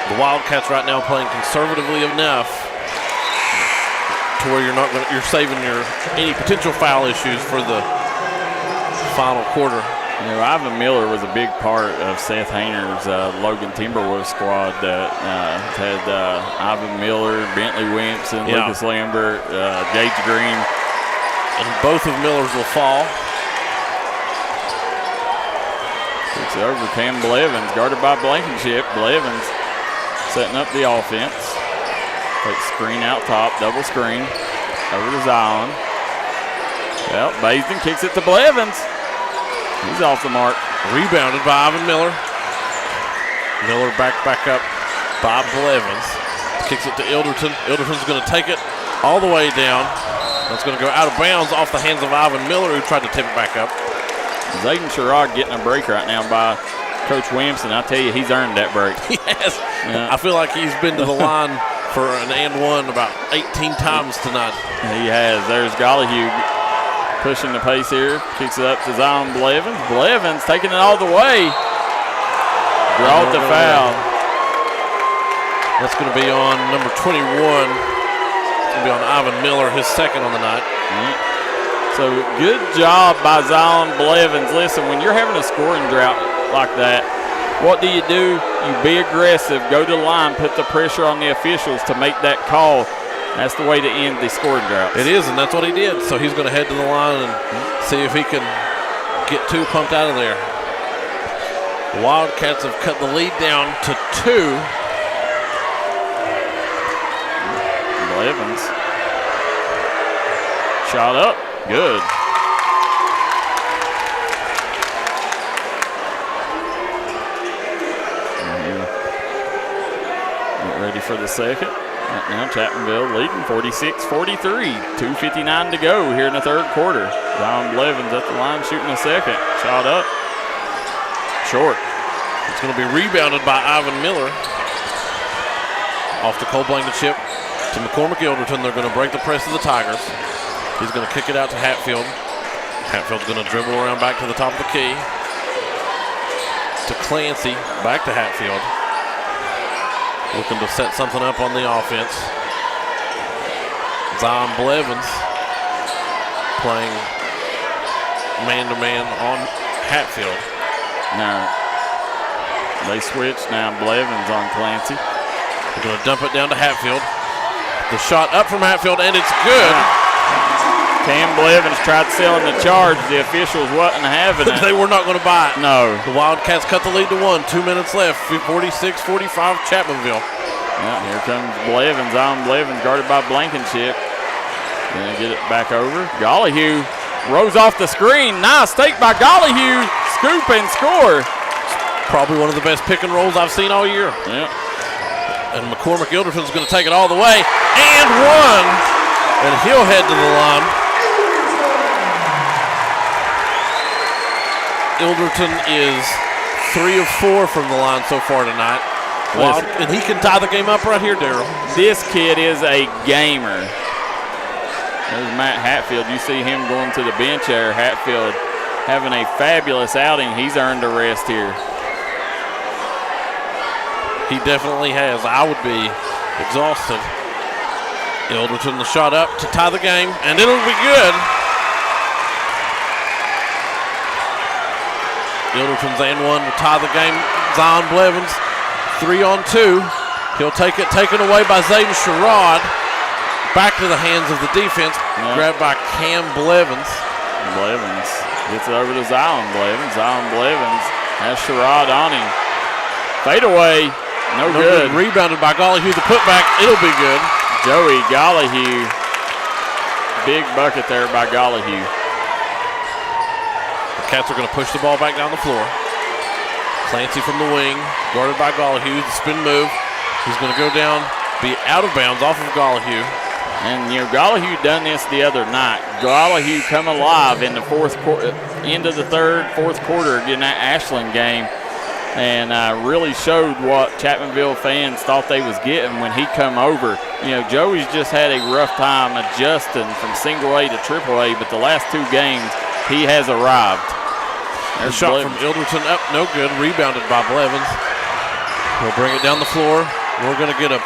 The Wildcats right now playing conservatively enough to where you're saving any potential foul issues for the final quarter. Ivan Miller was a big part of Seth Hayner's Logan Timberwolves squad that had Ivan Miller, Bentley Williamson, Lucas Lambert, Gage Green. And both of Miller's will fall. Kicks it over to Cam Blevins, guarded by Blankenship. Blevins setting up the offense. Takes screen out top, double screen. Over to Zion. Well, Baisden kicks it to Blevins. He's off the mark. Rebounded by Ivan Miller. Miller back up by Blevins. Kicks it to Ilderton. Ilderton's going to take it all the way down. That's going to go out of bounds off the hands of Ivan Miller, who tried to tip it back up. Zayden Sherrod getting a break right now by Coach Williamson. I tell you, he's earned that break. Yes. Yeah. I feel like he's been to the line for an and one about 18 times tonight. He has. There's Gollahue pushing the pace here. Kicks it up to Zion Blevins. Blevins taking it all the way. Drawed the foul. That's going to be on number 21. It's going to be on Ivan Miller, his second on the night. So good job by Zion Blevins. Listen, when you're having a scoring drought like that, what do? You be aggressive, go to the line, put the pressure on the officials to make that call. That's the way to end the scoring drought. It is, and that's what he did. So he's going to head to the line and see if he can get 2 pumped out of there. The Wildcats have cut the lead down to 2. Blevins. Shot up. Good. Get ready for the second. Right now Chapmanville leading 46-43. 2:59 to go here in the third quarter. Zion Blevins at the line shooting a second. Shot up. Short. It's going to be rebounded by Ivan Miller. Off the Cole Blankenship to McCormick Ilderton. They're going to break the press of the Tigers. He's going to kick it out to Hatfield. Hatfield's going to dribble around back to the top of the key. To Clancy, back to Hatfield. Looking to set something up on the offense. Zion Blevins playing man-to-man on Hatfield. Now, they switch now. Blevins on Clancy. They're going to dump it down to Hatfield. The shot up from Hatfield, and it's good. Cam Blevins tried selling the charge. The officials wasn't having it. They were not going to buy it. No. The Wildcats cut the lead to 1. 2 minutes left. 46-45 Chapmanville. Yeah, here comes Blevins. On Blevins, guarded by Blankenship. Gonna get it back over. Gollihue rose off the screen. Nice take by Gollihue. Scoop and score. Probably one of the best pick and rolls I've seen all year. Yeah. And McCormick Ilderton's going to take it all the way. And one. And he'll head to the line. Ilderton is 3 of 4 from the line so far tonight. Wow. And he can tie the game up right here, Darryl. This kid is a gamer. There's Matt Hatfield. You see him going to the bench there. Hatfield having a fabulous outing. He's earned a rest here. He definitely has. I would be exhausted. Ilderton, the shot up to tie the game, and it'll be good. Ilderton's and one to tie the game. Zion Blevins, 3 on 2. He'll take it, taken away by Zayden Sherrod. Back to the hands of the defense, grabbed by Cam Blevins. Blevins gets it over to Zion Blevins. Zion Blevins has Sherrod on him. Fade away, no good. Rebounded by Gollihue, the putback, it'll be good. Joey Gollihue, big bucket there by Gollihue. The Cats are going to push the ball back down the floor. Clancy from the wing, guarded by Gollihue, the spin move. He's going to go down, be out of bounds off of Gollihue. And, you know, Gollihue done this the other night. Gollihue come alive in the fourth quarter, end of the third, fourth quarter, getting that Ashland game, and really showed what Chapmanville fans thought they was getting when he come over. You know, Joey's just had a rough time adjusting from single A to triple A, but the last 2 games he has arrived. There's a shot from Ilderton up, no good, rebounded by Blevins. He'll bring it down the floor. We're going to get a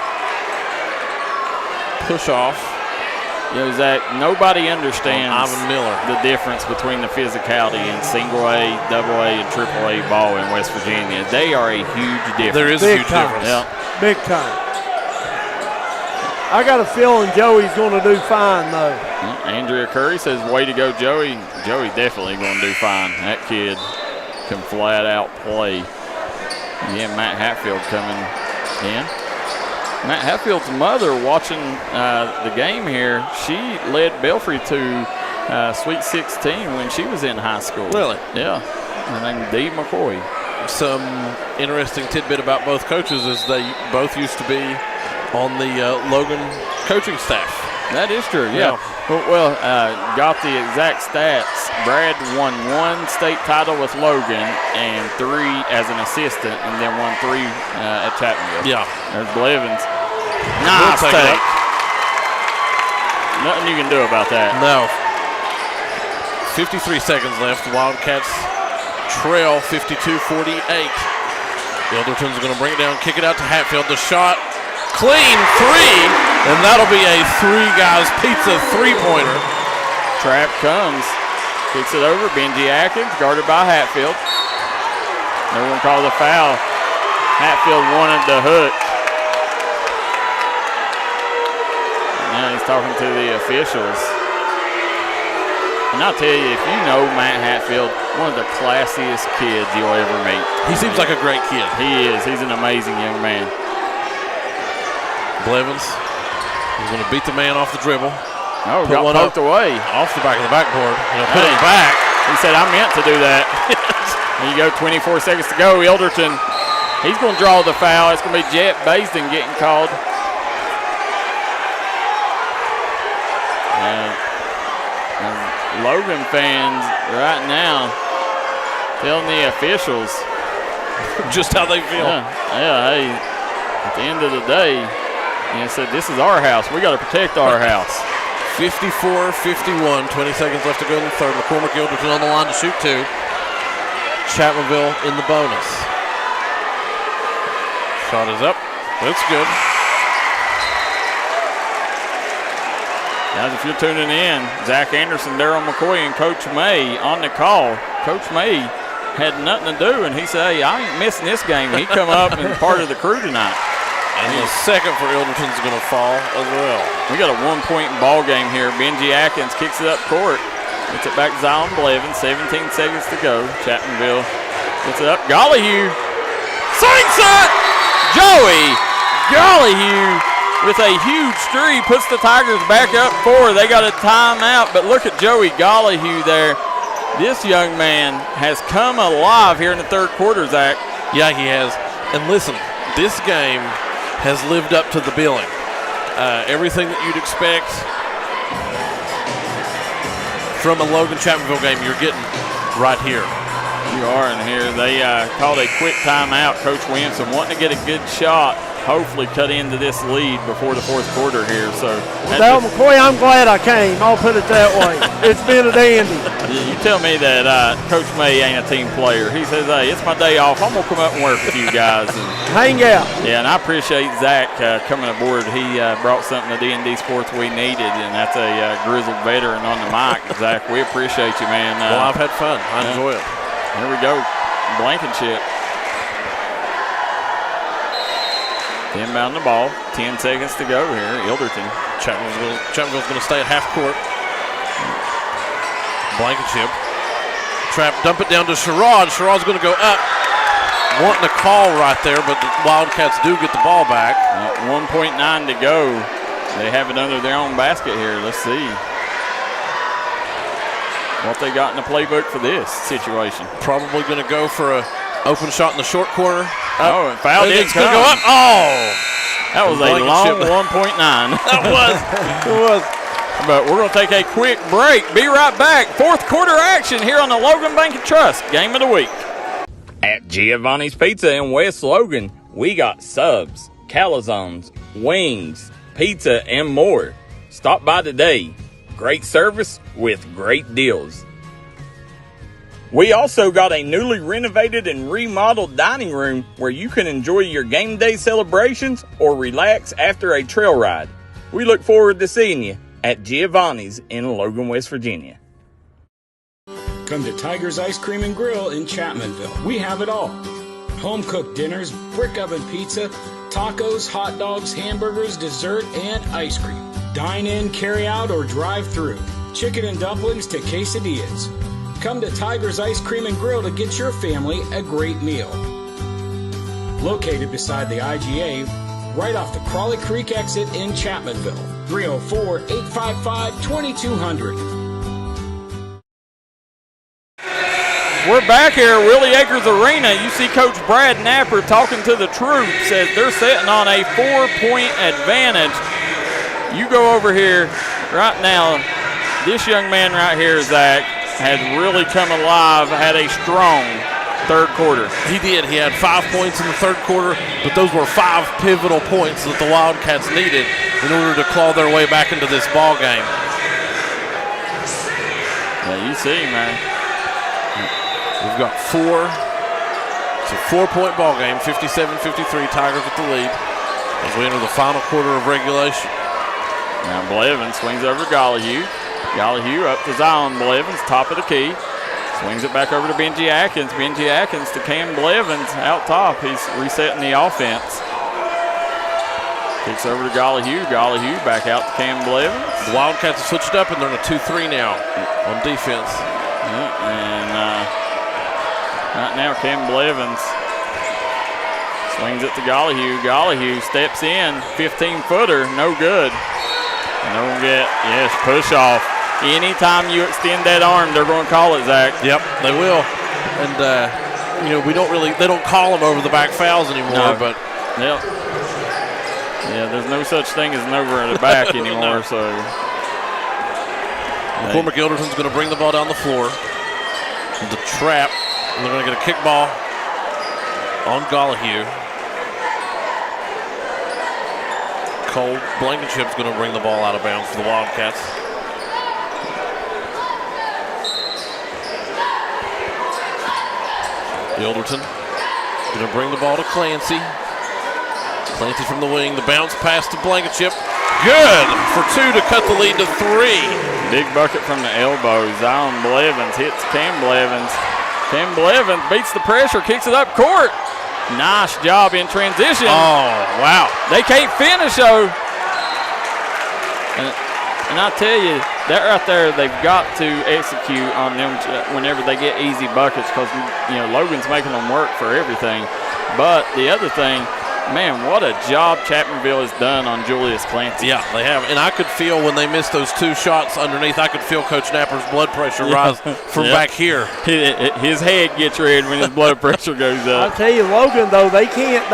push off. You know, Zach, nobody understands Ivan Miller the difference between the physicality in single A, double A, and triple A ball in West Virginia. They are a huge difference. There is a huge difference. Yeah. Big time. I got a feeling Joey's going to do fine, though. Andrea Curry says, way to go, Joey. Joey definitely going to do fine. That kid can flat out play. Yeah, Matt Hatfield coming in. Matt Hatfield's mother watching the game here, she led Belfry to Sweet 16 when she was in high school. Really? Yeah. Her name is Dee McCoy. Some interesting tidbit about both coaches is they both used to be on the Logan coaching staff. That is true, yeah. Well, got the exact stats. Brad won 1 state title with Logan and 3 as an assistant, and then won 3 at Chapmanville. Yeah. There's Blevins. Nice take. Nothing you can do about that. No. 53 seconds left. The Wildcats trail 52-48. Ilderton's going to bring it down, kick it out to Hatfield. The shot, clean 3. And that'll be a 3 guys pizza 3-pointer. Trap comes, kicks it over. Benji Atkins, guarded by Hatfield. Everyone called the foul. Hatfield wanted the hook. Now he's talking to the officials. And I'll tell you, if you know Matt Hatfield, one of the classiest kids you'll ever meet. He seems like a great kid. He is. He's an amazing young man. Blevins. He's going to beat the man off the dribble. Oh, got poked away. Off the back of the backboard. He'll put it back. He said, I meant to do that. There you go, 24 seconds to go. Ilderton, he's going to draw the foul. It's going to be Jet Basden getting called. And Logan fans right now telling the officials just how they feel. Yeah, hey, at the end of the day, they said, this is our house. We got to protect our house. 54-51, 20 seconds left to go in the third. McCormick Ilderton on the line to shoot two. Chapmanville in the bonus. Shot is up. That's good. Guys, if you're tuning in, Zach Anderson, Darryl McCoy, and Coach May on the call. Coach May had nothing to do, and he said, hey, I ain't missing this game. He come up and part of the crew tonight. And the second for Ilderton's going to fall as well. We got a 1-point ball game here. Benji Atkins kicks it up court. Gets it back to Zion Blevins. 17 seconds to go. Chapmanville gets it up. Gollihue. Slingshot! Joey Gollihue with a huge three puts the Tigers back up 4. They got a timeout, but look at Joey Gollihue there. This young man has come alive here in the third quarter, Zach. Yeah, he has. And listen, this game has lived up to the billing. Everything that you'd expect from a Logan Chapmanville game, you're getting right here. You are in here. They called a quick timeout. Coach Williamson wanting to get a good shot, hopefully cut into this lead before the fourth quarter here. So, Darryl McCoy, I'm glad I came. I'll put it that way. It's been a dandy. You tell me that Coach May ain't a team player. He says, hey, it's my day off. I'm going to come up and work with you guys. And, hang out. Yeah, and I appreciate Zach coming aboard. He brought something to D&D Sports we needed, and that's a grizzled veteran on the mic. Zach, we appreciate you, man. Well, I've had fun. I enjoy it. Here we go. Blankenship. Inbound the ball. 10 seconds to go here. Ilderton. Chapmanville's going to stay at half court. Blankenship. Trap, dump it down to Sherrod. Sherrod's going to go up. Wanting a call right there, but the Wildcats do get the ball back. 1.9 to go. They have it under their own basket here. Let's see what they got in the playbook for this situation. Probably going to go for a open shot in the short corner. And foul didn't It's going to go up. Oh! That was a long 1.9. It was. But we're going to take a quick break. Be right back. Fourth quarter action here on the Logan Bank and Trust Game of the Week. At Giovanni's Pizza in West Logan, we got subs, calzones, wings, pizza, and more. Stop by today. Great service with great deals. We also got a newly renovated and remodeled dining room where you can enjoy your game day celebrations or relax after a trail ride. We look forward to seeing you at Giovanni's in Logan, West Virginia. Come to Tiger's Ice Cream and Grill in Chapmanville. We have it all. Home-cooked dinners, brick oven pizza, tacos, hot dogs, hamburgers, dessert, and ice cream. Dine in, carry out, or drive through. Chicken and dumplings to quesadillas. Come to Tiger's Ice Cream and Grill to get your family a great meal. Located beside the IGA, right off the Crawley Creek exit in Chapmanville. 304-855-2200. We're back here at Willie Acres Arena. You see Coach Brad Napper talking to the troops as they're sitting on a 4-point advantage. You go over here right now. This young man right here, Zach, has really come alive, had a strong third quarter. He did. He had 5 points in the third quarter, but those were 5 pivotal points that the Wildcats needed in order to claw their way back into this ball game. Yeah, you see, man. We've got 4. It's a 4-point ball game, 57-53. Tigers with the lead as we enter the final quarter of regulation. Now Blevins swings over to Gollihue. Gollihue up to Zion Blevins, top of the key. Swings it back over to Benji Atkins. Benji Atkins to Cam Blevins out top. He's resetting the offense. Kicks over to Gollihue. Gollihue back out to Cam Blevins. The Wildcats have switched up and they're in a 2-3 now on defense. And right now Cam Blevins swings it to Gollihue. Gollihue steps in, 15-footer, no good. No get, yes, push off. Anytime you extend that arm, they're going to call it, Zach. Yep, they will. And, they don't call them over the back fouls anymore, but. Yep. Yeah, there's no such thing as an over the back anymore, No. so. McCormick Ilderton's going to bring the ball down the floor. The trap, and they're going to get a kick ball on Gollihue. Cole Blankenship's going to bring the ball out of bounds for the Wildcats. Ilderton going to bring the ball to Clancy. Clancy from the wing. The bounce pass to Blankenship. Good for 2 to cut the lead to 3. Big bucket from the elbow. Zion Blevins hits Cam Blevins. Cam Blevins beats the pressure, kicks it up court. Nice job in transition. Oh, wow. They can't finish, though. And I tell you, that right there, they've got to execute on them whenever they get easy buckets because, Logan's making them work for everything. But the other thing, man, what a job Chapmanville has done on Julius Clancy. Yeah, they have. And I could feel when they missed those 2 shots underneath, I could feel Coach Napper's blood pressure rise from back here. His head gets red when his blood pressure goes up. I'll tell you, Logan, though, they can't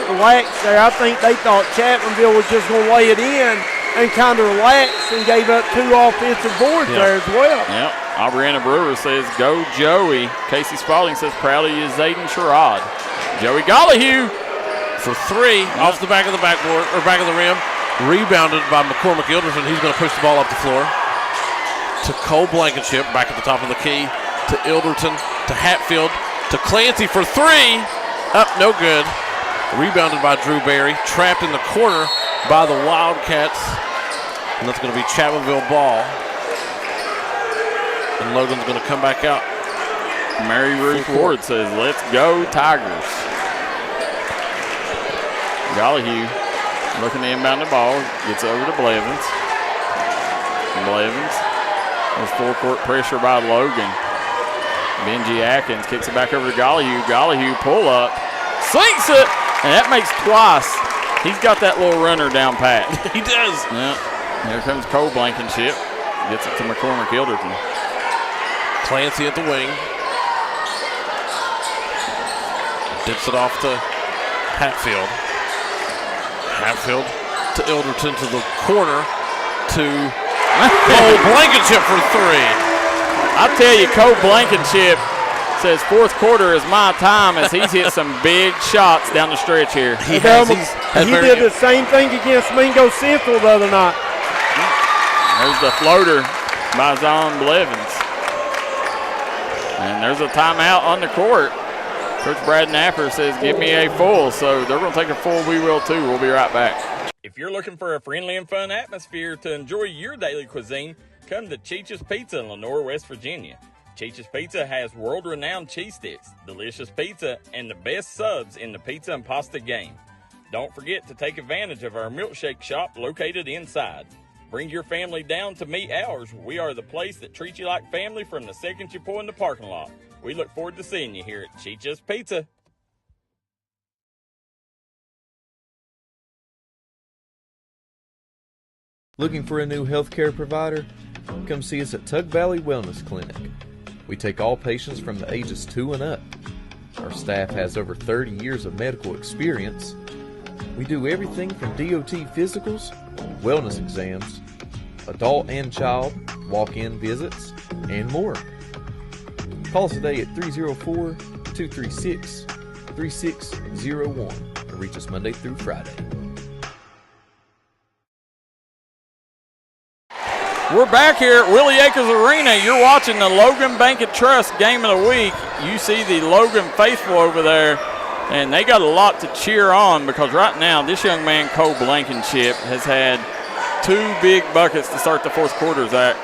relax there. I think they thought Chapmanville was just going to lay it in and kind of relaxed and gave up 2 offensive boards there as well. Yep. Aubriana Brewer says, go Joey. Casey Spalding says, proud of you, Zayden Sherrod. Joey Gollihue for 3 off the back of the backboard, or back of the rim. Rebounded by McCormick Ilderton. He's going to push the ball up the floor to Cole Blankenship, back at the top of the key, to Ilderton, to Hatfield, to Clancy for 3. Up, no good. Rebounded by Drew Berry. Trapped in the corner by the Wildcats. And that's going to be Chapmanville ball. And Logan's going to come back out. Mary Ruth Ward says, let's go Tigers. Gollihue looking to inbound the ball. Gets over to Blevins. Blevins. There's full court pressure by Logan. Benji Atkins kicks it back over to Gollihue. Gollihue pull up. Sinks it. And that makes twice. He's got that little runner down pat. He does. Yeah. Here comes Cole Blankenship. Gets it to McCormick Ilderton. Clancy at the wing. Dips it off to Hatfield. Hatfield to Ilderton to the corner to Cole Blankenship for 3. I tell you, Cole Blankenship says fourth quarter is my time as he's hit some big shots down the stretch here. He did the same thing against Mingo Central the other night. There's the floater by Zion Blevins. And there's a timeout on the court. Coach Brad Napper says, give me a full. So they're going to take a full. We will too. We'll be right back. If you're looking for a friendly and fun atmosphere to enjoy your daily cuisine, come to Cheech's Pizza in Lenore, West Virginia. Cheech's Pizza has world-renowned cheese sticks, delicious pizza, and the best subs in the pizza and pasta game. Don't forget to take advantage of our milkshake shop located inside. Bring your family down to meet ours. We are the place that treats you like family from the second you pull in the parking lot. We look forward to seeing you here at Cheech's Pizza. Looking for a new healthcare provider? Come see us at Tug Valley Wellness Clinic. We take all patients from the ages 2 and up. Our staff has over 30 years of medical experience. We do everything from DOT physicals, wellness exams, adult and child, walk-in visits, and more. Call us today at 304-236-3601 or reach us Monday through Friday. We're back here at Willie Acres Arena. You're watching the Logan Bank and Trust Game of the Week. You see the Logan faithful over there, and they got a lot to cheer on because right now this young man, Cole Blankenship, has had 2 big buckets to start the fourth quarter, Zach.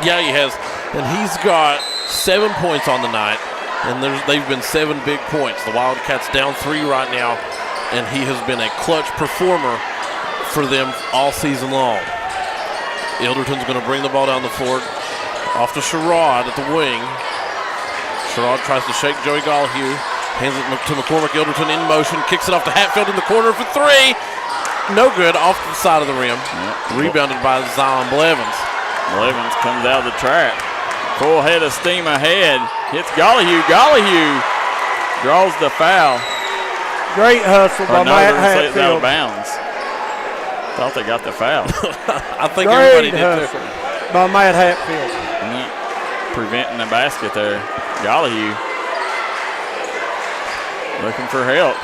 Yeah, he has. And he's got 7 points on the night, and they've been 7 big points. The Wildcats down 3 right now, and he has been a clutch performer for them all season long. Ilderton's going to bring the ball down the floor. Off to Sherrod at the wing. Sherrod tries to shake Joey Gollihue. Hands it to McCormick Ilderton in motion. Kicks it off to Hatfield in the corner for 3. No good. Off to the side of the rim. Yep. Rebounded by Zion Blevins. Blevins comes out of the trap. Full head of steam ahead. Hits Gollihue. Gollihue draws the foul. Great hustle by Matt Hatfield. It's out of bounds. Thought they got the foul. I think everybody did too. by Matt Hatfield. Preventing the basket there. Gollihue looking for help.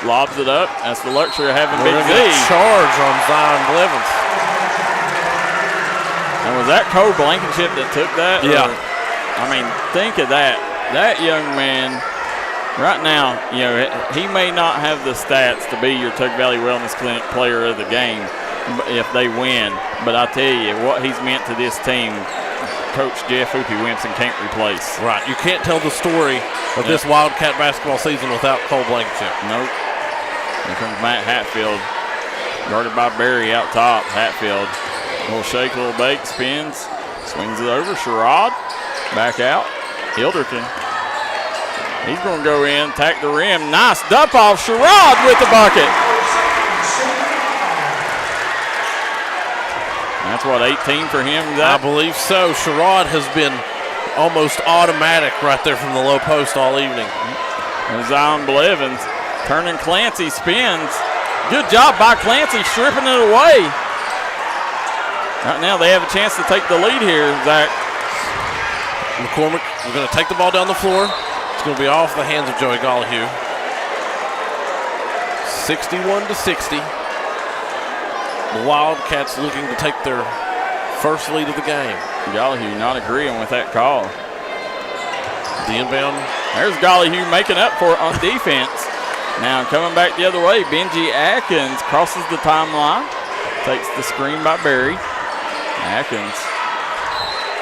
Lobs it up. That's the luxury of having Big Z. Charge on Zion Blevins. And was that Cole Blankenship that took that? Yeah. I mean, think of that. That young man, right now, he may not have the stats to be your Tug Valley Wellness Clinic player of the game if they win. But I tell you, what he's meant to this team, Coach Jeff Hoopy Wimpson can't replace. Right. You can't tell the story of this Wildcat basketball season without Cole Blankenship. Nope. Here comes Matt Hatfield, guarded by Barry out top. Hatfield, little shake, little bake, spins, swings it over. Sherrod, back out. Ilderton. He's going to go in, tack the rim. Nice dump off. Sherrod with the bucket. That's what, 18 for him? I believe so. Sherrod has been almost automatic right there from the low post all evening. And Zion Blevins turning Clancy, spins. Good job by Clancy, stripping it away. Right now they have a chance to take the lead here, Zach. McCormick, we're going to take the ball down the floor. It's going to be off the hands of Joey Gollihue. 61-60. The Wildcats looking to take their first lead of the game. Gollihue not agreeing with that call. The inbound. There's Gollihue making up for it on defense. Now coming back the other way, Benji Atkins crosses the timeline. Takes the screen by Barry. Atkins.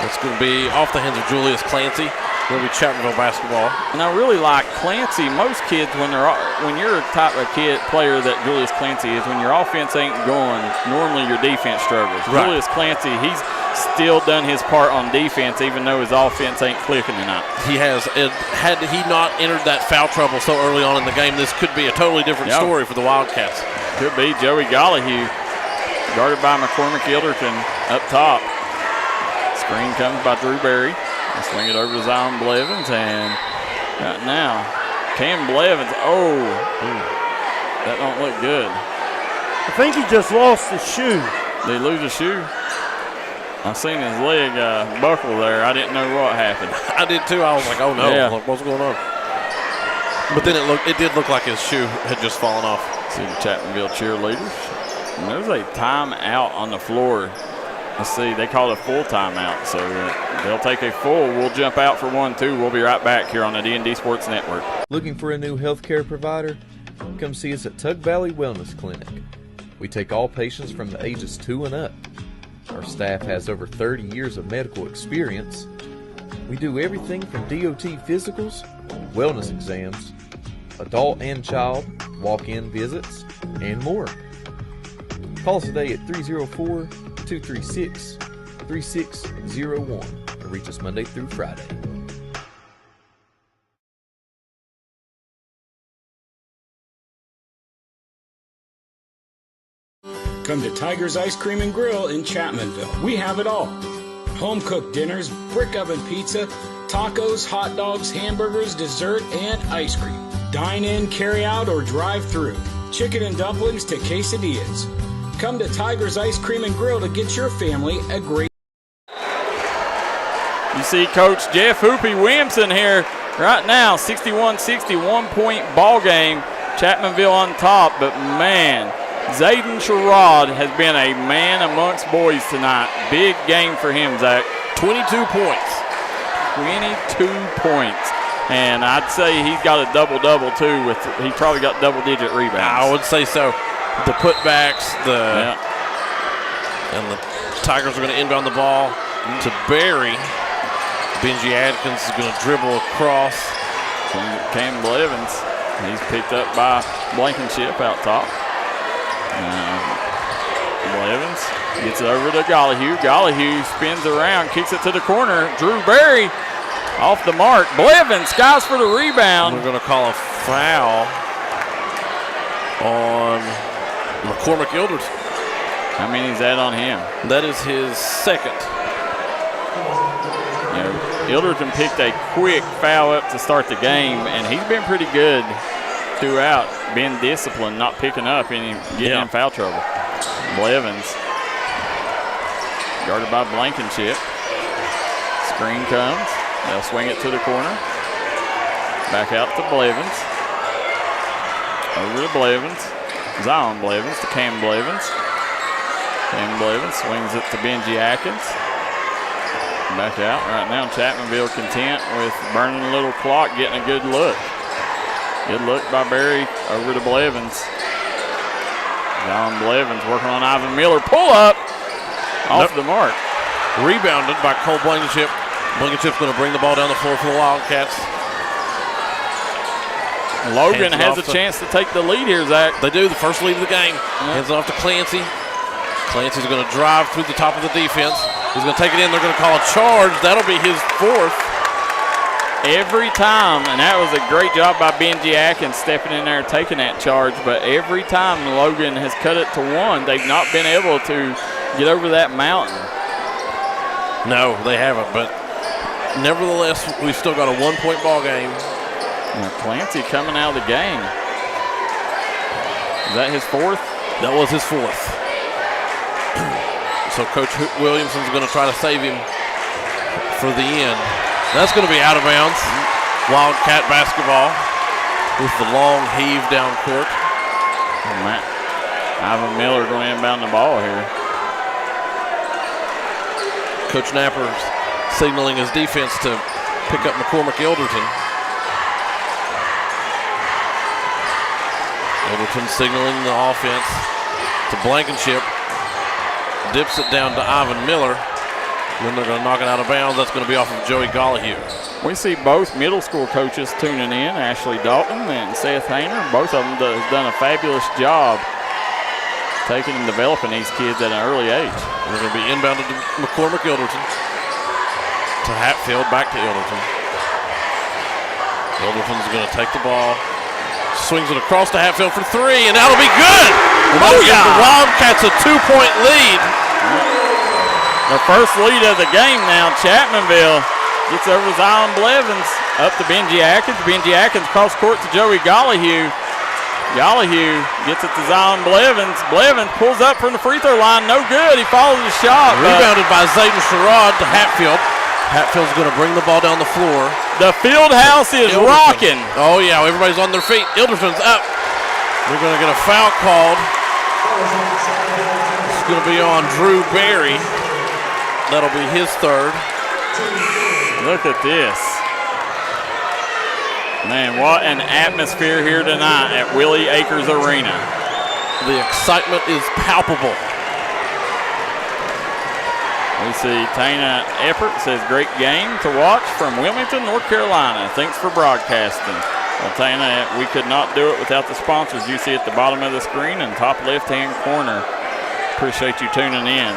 It's going to be off the hands of Julius Clancy. Going to be Chapmanville basketball. And I really like Clancy. Most kids, when you're a type of player that Julius Clancy is, when your offense ain't going, normally your defense struggles. Right. Julius Clancy, he's still done his part on defense, even though his offense ain't clicking tonight. He has. Had he not entered that foul trouble so early on in the game, this could be a totally different story for the Wildcats. Could be. Joey Gollihue, guarded by McCormick Ilderton up top. Screen comes by Drew Berry. They swing it over to Zion Blevins, and right now, Cam Blevins, that don't look good. I think he just lost his shoe. Did he lose a shoe? I seen his leg buckle there. I didn't know what happened. I did too. I was like, oh no, what's going on? But then it did look like his shoe had just fallen off. See the Chapmanville cheerleaders. And there's a timeout on the floor. Let's see, they called a full timeout, so they'll take a full. We'll jump out for 1-2. We'll be right back here on the D&D Sports Network. Looking for a new healthcare provider? Come see us at Tug Valley Wellness Clinic. We take all patients from the ages 2 and up. Our staff has over 30 years of medical experience. We do everything from DOT physicals, wellness exams, adult and child, walk-in visits, and more. Call us today at 304-236-3601 or reach us Monday through Friday. Come to Tiger's Ice Cream and Grill in Chapmanville. We have it all. Home-cooked dinners, brick oven pizza, tacos, hot dogs, hamburgers, dessert, and ice cream. Dine in, carry out, or drive through. Chicken and dumplings to quesadillas. Come to Tiger's Ice Cream and Grill to get your family a great. You see Coach Jeff Hoopy Wimpson here right now, 61-60, 1-point ball game. Chapmanville on top, but man, Zayden Sherrod has been a man amongst boys tonight. Big game for him, Zach. 22 points. 22 points. And I'd say he's got a double-double, too. He probably got double-digit rebounds. I would say so. The putbacks, and the Tigers are going to inbound the ball to Barry. Benji Adkins is going to dribble across. Cam Blevins, he's picked up by Blankenship out top. Blevins gets it over to Gollihue. Gollihue spins around, kicks it to the corner. Drew Berry off the mark. Blevins skies for the rebound. We're going to call a foul on McCormick Ilderton. How many is that on him? That is his second. Ilderton picked a quick foul up to start the game, and he's been pretty good throughout, being disciplined, not picking up any, getting in foul trouble. Blevins Guarded by Blankenship. Screen comes. They'll swing it to the corner. Back out to Blevins. Over to Blevins. Zion Blevins to Cam Blevins. Cam Blevins swings it to Benji Atkins. Back out. Right now, Chapmanville content with burning a little clock, getting a good look. Good look by Barry over to Blevins. Zion Blevins working on Ivan Miller. Pull up off the mark. Rebounded by Cole Blankenship. Blankenship's going to bring the ball down the floor for the Wildcats. Logan has a chance to take the lead here, Zach. They do, the first lead of the game. Hands it off to Clancy. Clancy's going to drive through the top of the defense. He's going to take it in. They're going to call a charge. That'll be his fourth. Every time, and that was a great job by Benji Atkins stepping in there and taking that charge, but every time Logan has cut it to one, they've not been able to get over that mountain. No, they haven't, but nevertheless, we've still got a 1-point ball game. Now Clancy coming out of the game. Is that his fourth? That was his fourth. So Coach Williamson's going to try to save him for the end. That's going to be out of bounds. Wildcat basketball with the long heave down court. Ivan Miller going to inbound the ball here. Coach Napper's signaling his defense to pick up McCormick Elderton. Elderton signaling the offense to Blankenship. Dips it down to Ivan Miller. Then they're going to knock it out of bounds. That's going to be off of Joey Gollahue. We see both middle school coaches tuning in, Ashley Dalton and Seth Hayner. Both of them have done a fabulous job taking and developing these kids at an early age. They're going to be inbounded to McCormick Elderton. To Hatfield, back to Elderton. Elderton's going to take the ball. Swings it across to Hatfield for three, and that'll be good. Oh, yeah. The Wildcats a 2-point lead. The first lead of the game now. Chapmanville gets over Zion Blevins, up to Benji Atkins. Benji Atkins cross court to Joey Gollahue. Gollahue gets it to Zion Blevins. Blevins pulls up from the free throw line. No good. He follows the shot. Rebounded by Zayden Sherrod to Hatfield. Hatfield's going to bring the ball down the floor. The field house is rocking. Oh, yeah. Everybody's on their feet. Elderton's up. We're going to get a foul called. It's going to be on Drew Berry. That'll be his third. Look at this. Man, what an atmosphere here tonight at Willie Akers Arena. The excitement is palpable. We see Tana Eppert says, great game to watch from Wilmington, North Carolina. Thanks for broadcasting. Well, Tana, we could not do it without the sponsors you see at the bottom of the screen and top left-hand corner. Appreciate you tuning in.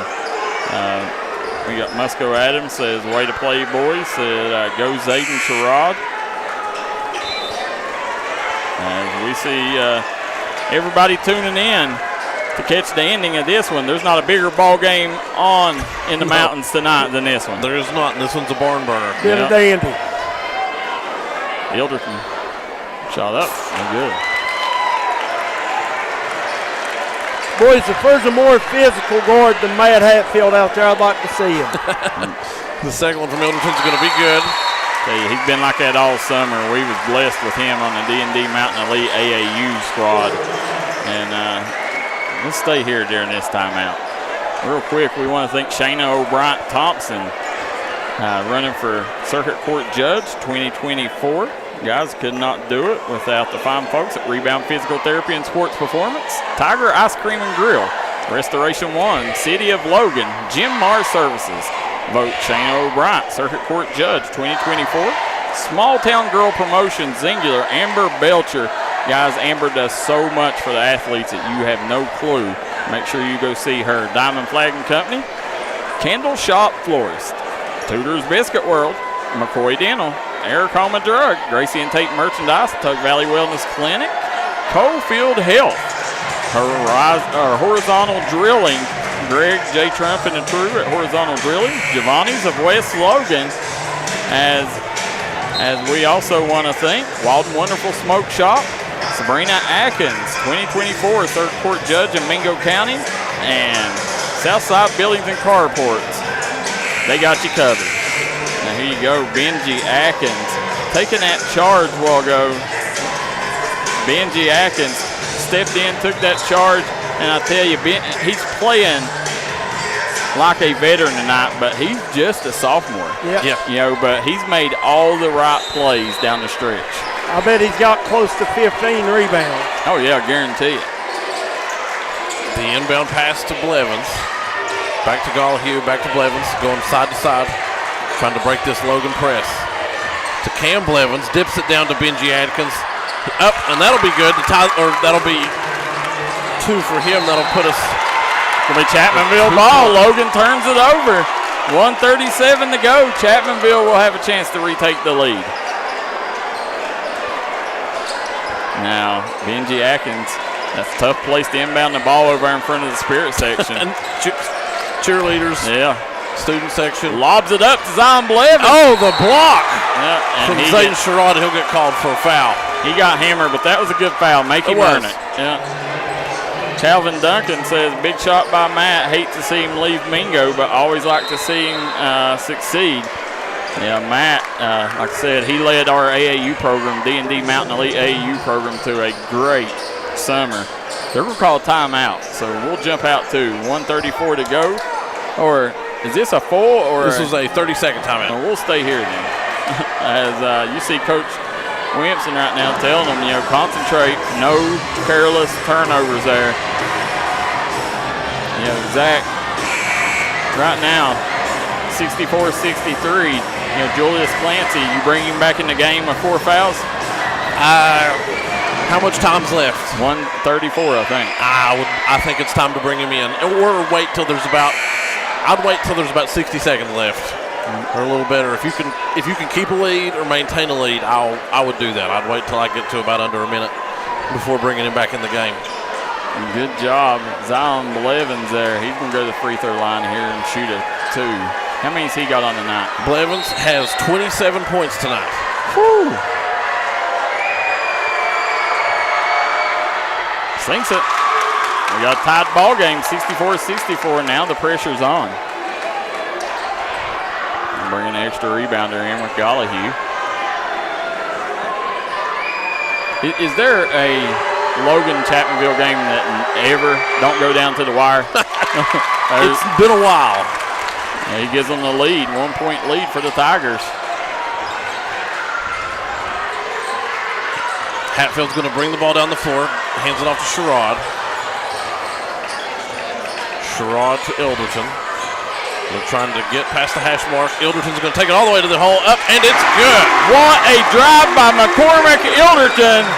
We got Musco Adams says, way to play, boys. Said, go Zayden Sherrod. As we see everybody tuning in to catch the ending of this one. There's not a bigger ball game on in the mountains tonight than this one. There is not. This one's a barn burner. Been a dandy. Elderton shot up. No good. Boys, if there's a more physical guard than Matt Hatfield out there, I'd like to see him. The second one from Elderton's going to be good. He's been like that all summer. We was blessed with him on the D&D Mountain Elite AAU squad. And let's stay here during this timeout. Real quick, we want to thank Shayna O'Brien Thompson, running for Circuit Court Judge 2024. Guys, could not do it without the fine folks at Rebound Physical Therapy and Sports Performance, Tiger Ice Cream and Grill, Restoration One, City of Logan, Jim Mars Services. Vote Shayna O'Brien, Circuit Court Judge 2024. Small Town Girl Promotions, Singular, Amber Belcher. Guys, Amber does so much for the athletes that you have no clue. Make sure you go see her. Diamond Flag and Company, Candle Shop Florist, Tudor's Biscuit World, McCoy Dental, Eric Homa Drug, Gracie and Tate Merchandise, Tug Valley Wellness Clinic, Coalfield Health, Horizontal Drilling, Greg J. Trump and the True at Horizontal Drilling, Giovanni's of West Logan, as we also want to thank Wild and Wonderful Smoke Shop, Sabrina Atkins, 2024 Third Court Judge in Mingo County, and Southside Buildings and Carports. they got you covered. Now here you go, Benji Atkins taking that charge a while ago. Benji Atkins stepped in, took that charge, and I tell you, he's playing like a veteran tonight, but he's just a sophomore. Yeah. You know, but he's made all the right plays down the stretch. I bet he's got close to 15 rebounds. Oh, yeah, I guarantee it. The inbound pass to Blevins. Back to Gallahue, back to Blevins, going side to side, trying to break this Logan press. To Cam Blevins, dips it down to Benji Adkins. Up, and that'll be good. That'll be 2 for him. That'll put us. It'll be Chapmanville ball. Logan turns it over. 1:37 to go. Chapmanville will have a chance to retake the lead. Now, Benji Atkins, that's a tough place to inbound the ball over in front of the spirit section. And cheerleaders. Yeah. Student section. Lobs it up to Zion Blevins. Oh, the block from Zayden Sherrod. He'll get called for a foul. He got hammered, but that was a good foul. Make him earn it. Yeah. Calvin Duncan says, big shot by Matt. Hate to see him leave Mingo, but always like to see him succeed. Yeah, Matt, like I said, he led our AAU program, D&D Mountain Elite AAU program, to a great summer. They're going to call timeout, so we'll jump out too. 1:34 to go. Or is this a full? Or this was a 30-second timeout. Well, we'll stay here then. As you see Coach Williamson right now telling them, you know, concentrate, no careless turnovers there. You know, Zach, right now, 64-63. You know, Julius Clancy, you bring him back in the game with 4 fouls? How much time's left? 1:34, I think. I think it's time to bring him in. Or wait till there's about. I'd wait till there's about 60 seconds left, or a little better. If you can keep a lead or maintain a lead, I would do that. I'd wait till I get to about under a minute before bringing him back in the game. Good job, Zion Blevins there. He's gonna go to the free throw line here and shoot a 2. How many's he got on tonight? Blevins has 27 points tonight. Whew. Sinks it. We got a tied ball game, 64-64. Now the pressure's on. Bring an extra rebounder in with Gallahue. Is there a Logan Chapmanville game that ever don't go down to the wire? It's been a while. He gives them the lead, 1-point lead for the Tigers. Hatfield's going to bring the ball down the floor, hands it off to Sherrod. Sherrod to Ilderton. They're trying to get past the hash mark. Ilderton's going to take it all the way to the hole, up, and it's good. What a drive by McCormick Ilderton.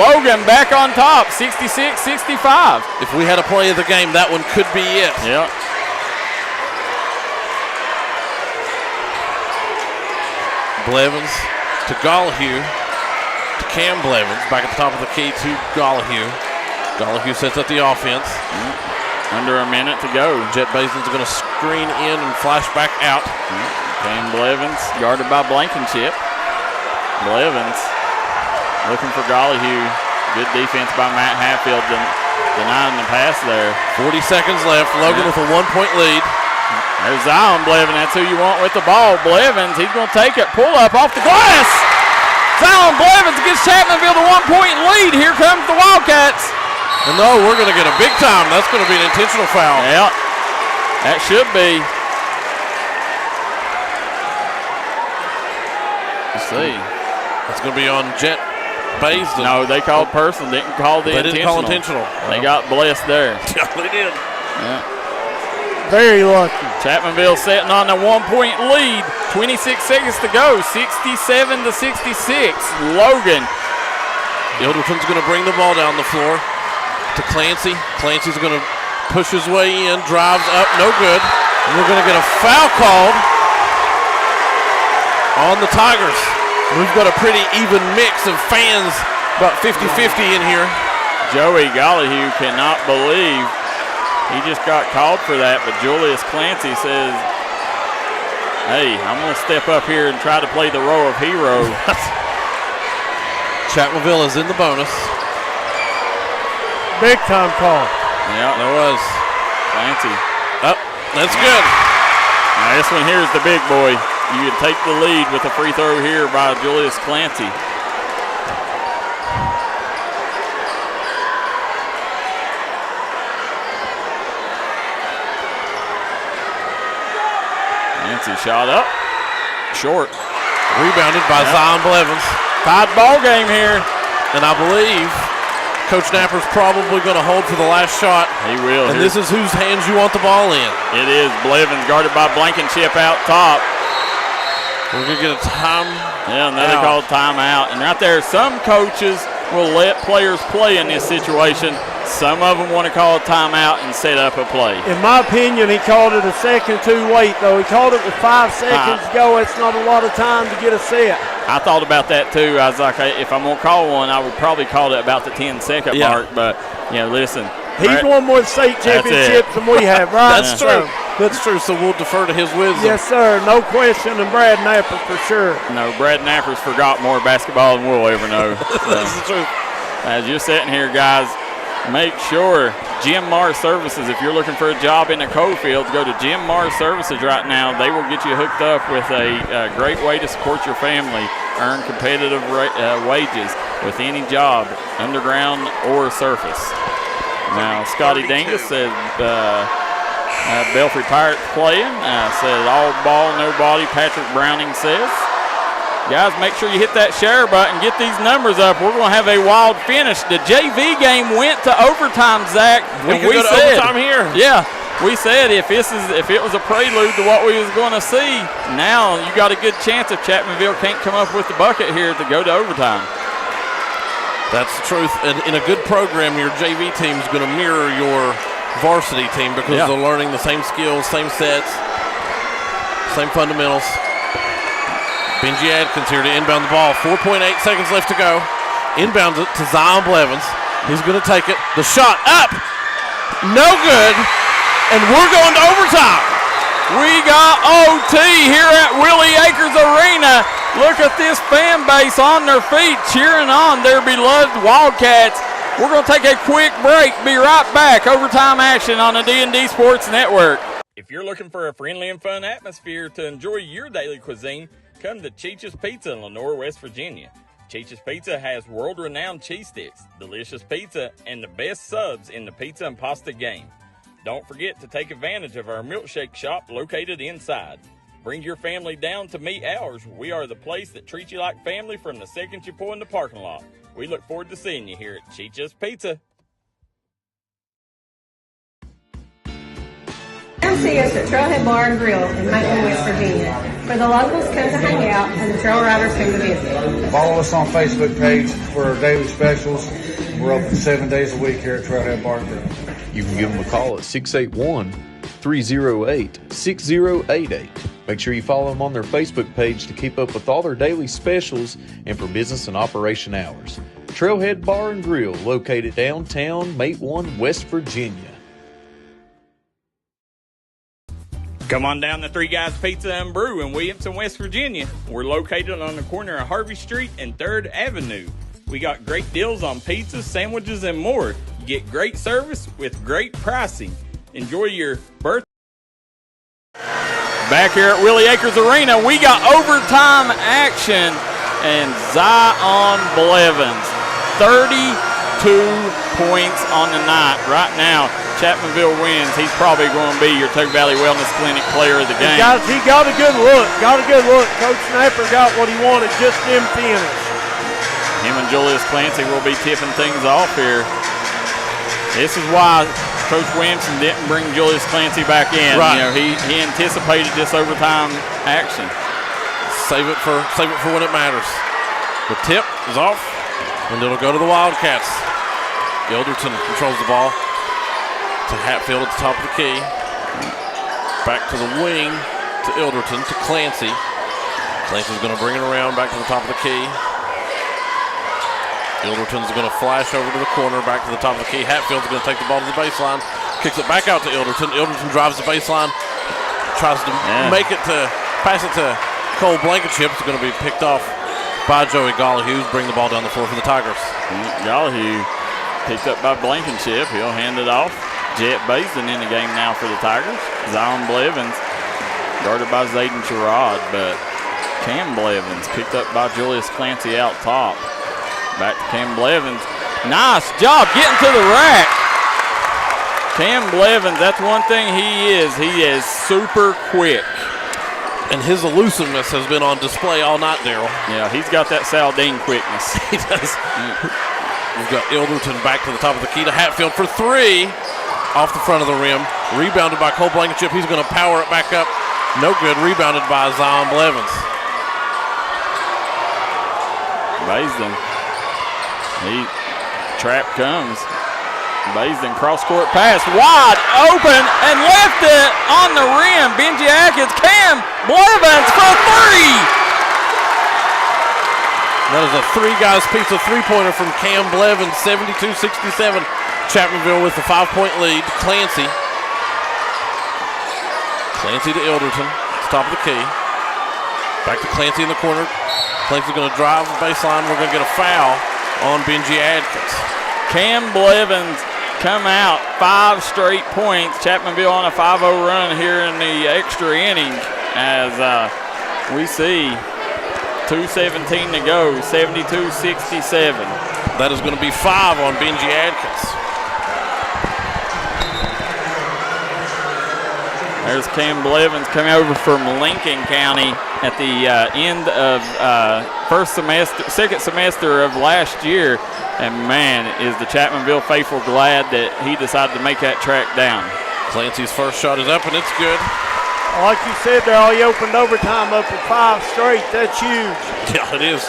Logan back on top, 66-65. If we had a play of the game, that one could be it. Yep. Blevins to Gallahue. To Cam Blevins, back at the top of the key to Gallahue. Gallahue sets up the offense. Under a minute to go. Jet Basin's going to screen in and flash back out. Cam Blevins guarded by Blankenship. Blevins looking for Gallahue. Good defense by Matt Hatfield, denying the pass there. 40 seconds left. Logan with a 1-point lead. There's Zion Blevins. That's who you want with the ball. Blevins, he's going to take it. Pull up off the glass. Zion Blevins gives Chapmanville the 1-point lead. Here comes the Wildcats. And no, we're going to get a big time. That's going to be an intentional foul. Yeah, that should be. Let's see. It's going to be on Jet Basin. No, they called personal. Didn't call the intentional. They didn't call intentional. They got blessed there. Yeah, they did. Yeah. Very lucky. Chapmanville setting on a 1-point lead. 26 seconds to go. 67-66. Logan. Ilderton's going to bring the ball down the floor to Clancy. Clancy's going to push his way in. Drives up. No good. And we're going to get a foul called on the Tigers. We've got a pretty even mix of fans. About 50-50 in here. Joey Gallahue cannot believe he just got called for that, but Julius Clancy says, hey, I'm going to step up here and try to play the role of hero. Chapmanville is in the bonus. Big time call. Yeah, there was. Clancy. Oh, that's good. Now this one here is the big boy. You can take the lead with a free throw here by Julius Clancy. Clancy shot up. Short. Rebounded by Zion Blevins. Tied ball game here. And I believe Coach Napper's probably going to hold for the last shot. He will. And this is whose hands you want the ball in. It is Blevins, guarded by Blankenship out top. We're going to get a time. Yeah, and then they call timeout. And right there, some coaches will let players play in this situation. Some of them want to call a timeout and set up a play. In my opinion, he called it a second too late, though. He called it with 5 seconds to go. It's not a lot of time to get a set. I thought about that, too. I was like, if I'm going to call one, I would probably call it about the 10-second mark. But, listen. He's won more state championships than we have, right? That's true. That's true, so we'll defer to his wisdom. Yes, sir. No question, and Brad Napper for sure. No, Brad Napper's forgot more basketball than we'll ever know. That's the truth. As you're sitting here, guys, make sure Jim Mars Services, if you're looking for a job in the coal fields, go to Jim Mars Services right now. They will get you hooked up with a great way to support your family, earn competitive wages with any job, underground or surface. Now, Scotty Dingus said Belfry Pirates playing. Said all ball, no body. Patrick Browning says. Guys, make sure you hit that share button. Get these numbers up. We're going to have a wild finish. The JV game went to overtime, Zach. We said overtime here. Yeah, we said if it was a prelude to what we was going to see, now you got a good chance if Chapmanville can't come up with the bucket here to go to overtime. That's the truth. And in a good program, your JV team is going to mirror your varsity team because they're learning the same skills, same sets, same fundamentals. Benji Adkins here to inbound the ball. 4.8 seconds left to go. Inbounds it to Zion Blevins. He's going to take it. The shot up. No good. And we're going to overtime. We got OT here at Willie Acres Arena. Look at this fan base on their feet cheering on their beloved Wildcats. We're going to take a quick break. Be right back. Overtime action on the D&D Sports Network. If you're looking for a friendly and fun atmosphere to enjoy your daily cuisine, come to Cheech's Pizza in Lenore, West Virginia. Cheech's Pizza has world-renowned cheese sticks, delicious pizza, and the best subs in the pizza and pasta game. Don't forget to take advantage of our milkshake shop located inside. Bring your family down to meet ours. We are the place that treats you like family from the second you pull in the parking lot. We look forward to seeing you here at Cheech's Pizza. Come see us at Trailhead Bar and Grill in Macon, West Virginia, where the locals come to hang out and the trail riders come to visit. Follow us on Facebook page for our daily specials. We're open 7 days a week here at Trailhead Bar and Grill. You can give them a call at 681-308-6088. Make sure you follow them on their Facebook page to keep up with all their daily specials and for business and operation hours. Trailhead Bar and Grill, located downtown Matewan, West Virginia. Come on down to Three Guys Pizza and Brew in Williamson, West Virginia. We're located on the corner of Harvey Street and 3rd Avenue. We got great deals on pizzas, sandwiches, and more. You get great service with great pricing. Enjoy your birthday. Back here at Willie Acres Arena, we got overtime action, and Zion Blevins, 32 points on the night. Right now, Chapmanville wins. He's probably going to be your Tug Valley Wellness Clinic player of the game. He got a good look. Coach Napper got what he wanted, just didn't finish. Him and Julius Clancy will be tipping things off here. This is why Coach Williamson didn't bring Julius Clancy back in. Right. You know, he anticipated this overtime action. Save it for when it matters. The tip is off, and it'll go to the Wildcats. Gilderton controls the ball to Hatfield at the top of the key. Back to the wing to Ilderton to Clancy. Clancy's going to bring it around back to the top of the key. Ilderton's going to flash over to the corner, back to the top of the key. Hatfield's going to take the ball to the baseline, kicks it back out to Ilderton. Ilderton drives the baseline, tries to pass it to Cole Blankenship. It's going to be picked off by Joey Gollahue, bring the ball down the floor for the Tigers. Gollahue picked up by Blankenship. He'll hand it off. Jet Basin in the game now for the Tigers. Zion Blevins guarded by Zayden Sherrod, but Cam Blevins picked up by Julius Clancy out top. Back to Cam Blevins. Nice job getting to the rack. Cam Blevins, that's one thing he is. He is super quick. And his elusiveness has been on display all night, Darryl. Yeah, he's got that Saldine quickness. He does. We've got Ilderton back to the top of the key to Hatfield for three. Off the front of the rim. Rebounded by Cole Blankenship. He's going to power it back up. No good. Rebounded by Zion Blevins. Baisden. Trap comes. Baisden cross-court pass. Wide open and left it on the rim. Benji Atkins. Cam Blevins for three. That is a three guys pizza three-pointer from Cam Blevins, 72-67. Chapmanville with the 5-point lead. Clancy to Ilderton. Top of the key. Back to Clancy in the corner. Clancy's going to drive the baseline. We're going to get a foul on Benji Adkins. Cam Blevins come out 5 straight points. Chapmanville on a 5-0 run here in the extra inning as we see 2:17 to go, 72-67. That is going to be 5 on Benji Adkins. There's Cam Blevins coming over from Lincoln County at the end of second semester of last year. And man, is the Chapmanville faithful glad that he decided to make that track down. Clancy's first shot is up and it's good. Like you said, Darryl, he opened overtime up at 5 straight. That's huge. Yeah, it is.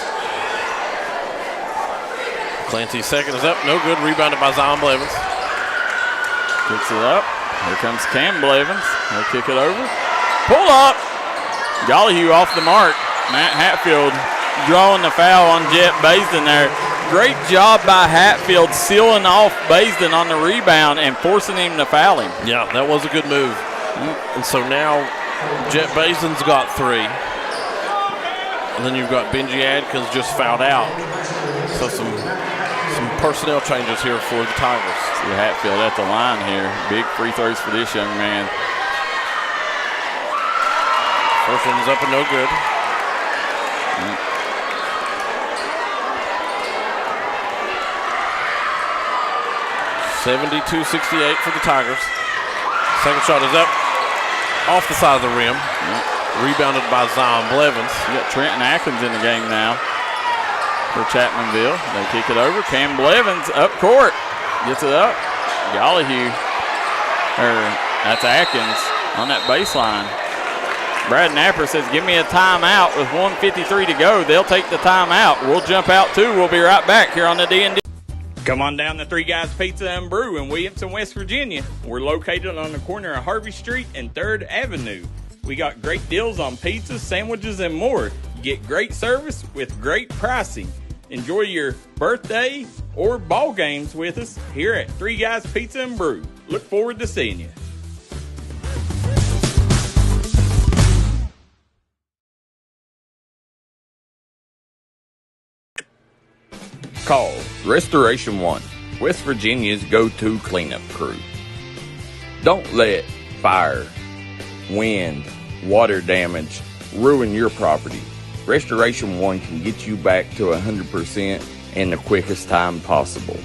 Clancy's second is up, no good. Rebounded by Zion Blevins. Picks it up. Here comes Cam Blevins. He'll kick it over. Pull up. Gollyhue off the mark. Matt Hatfield drawing the foul on Jet Baisden there. Great job by Hatfield sealing off Baisden on the rebound and forcing him to foul him. Yeah, that was a good move. And so now Jet Basin's got 3. And then you've got Benji Adkins just fouled out. So some personnel changes here for the Tigers. See Hatfield at the line here. Big free throws for this young man. First one is up and no good. 72-68 for the Tigers. Second shot is up. Off the side of the rim. Rebounded by Zion Blevins. You got Trenton Atkins in the game now for Chapmanville. They kick it over. Cam Blevins up court. Gets it up. Gollyhue. That's Atkins on that baseline. Brad Napper says, give me a timeout with 1:53 to go. They'll take the timeout. We'll jump out too. We'll be right back here on the D&D. Come on down to Three Guys Pizza and Brew in Williamson, West Virginia. We're located on the corner of Harvey Street and 3rd Avenue. We got great deals on pizzas, sandwiches, and more. Get great service with great pricing. Enjoy your birthday or ball games with us here at Three Guys Pizza and Brew. Look forward to seeing you. Call Restoration One, West Virginia's go-to cleanup crew. Don't let fire, wind, water damage ruin your property. Restoration One can get you back to 100% in the quickest time possible.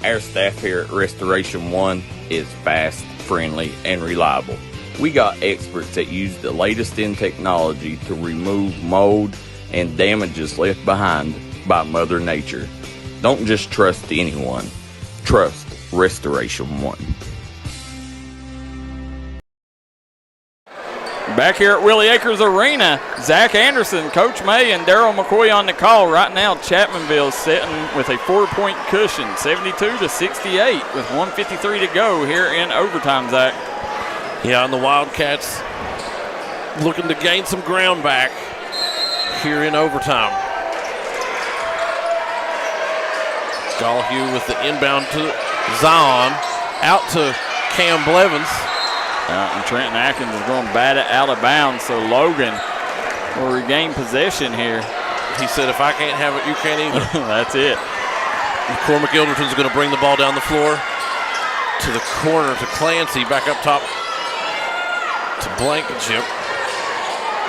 Our staff here at Restoration One is fast, friendly, and reliable. We got experts that use the latest in technology to remove mold and damages left behind by Mother Nature. Don't just trust anyone. Trust Restoration One. Back here at Willie Acres Arena, Zach Anderson, Coach May, and Darryl McCoy on the call. Right now, Chapmanville sitting with a 4-point cushion, 72-68, with 1:53 to go here in overtime, Zach. Yeah, and the Wildcats looking to gain some ground back here in overtime. Gollyhue with the inbound to Zion, out to Cam Blevins. And Trenton Atkins is going to bat it out of bounds, so Logan will regain possession here. He said, if I can't have it, you can't either. That's it. McCormick Ilderton's going to bring the ball down the floor to the corner to Clancy, back up top to Blankenship.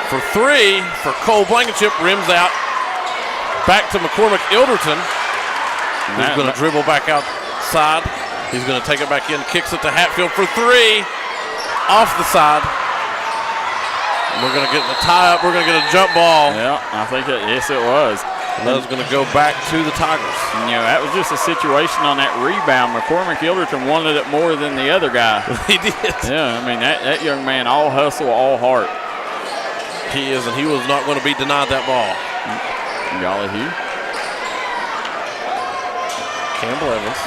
for three for Cole Blankenship. Rims out. Back to McCormick Ilderton. He's going to dribble back outside. He's going to take it back in. Kicks it to Hatfield for three. Off the side. We're going to get the tie-up. We're going to get a jump ball. Yeah, I think yes, it was. And that was going to go back to the Tigers. And, that was just a situation on that rebound. McCormick Ilderton wanted it more than the other guy. He did. Yeah, I mean, that young man, all hustle, all heart. He is, and he was not going to be denied that ball. Golly Hugh. Campbell Evans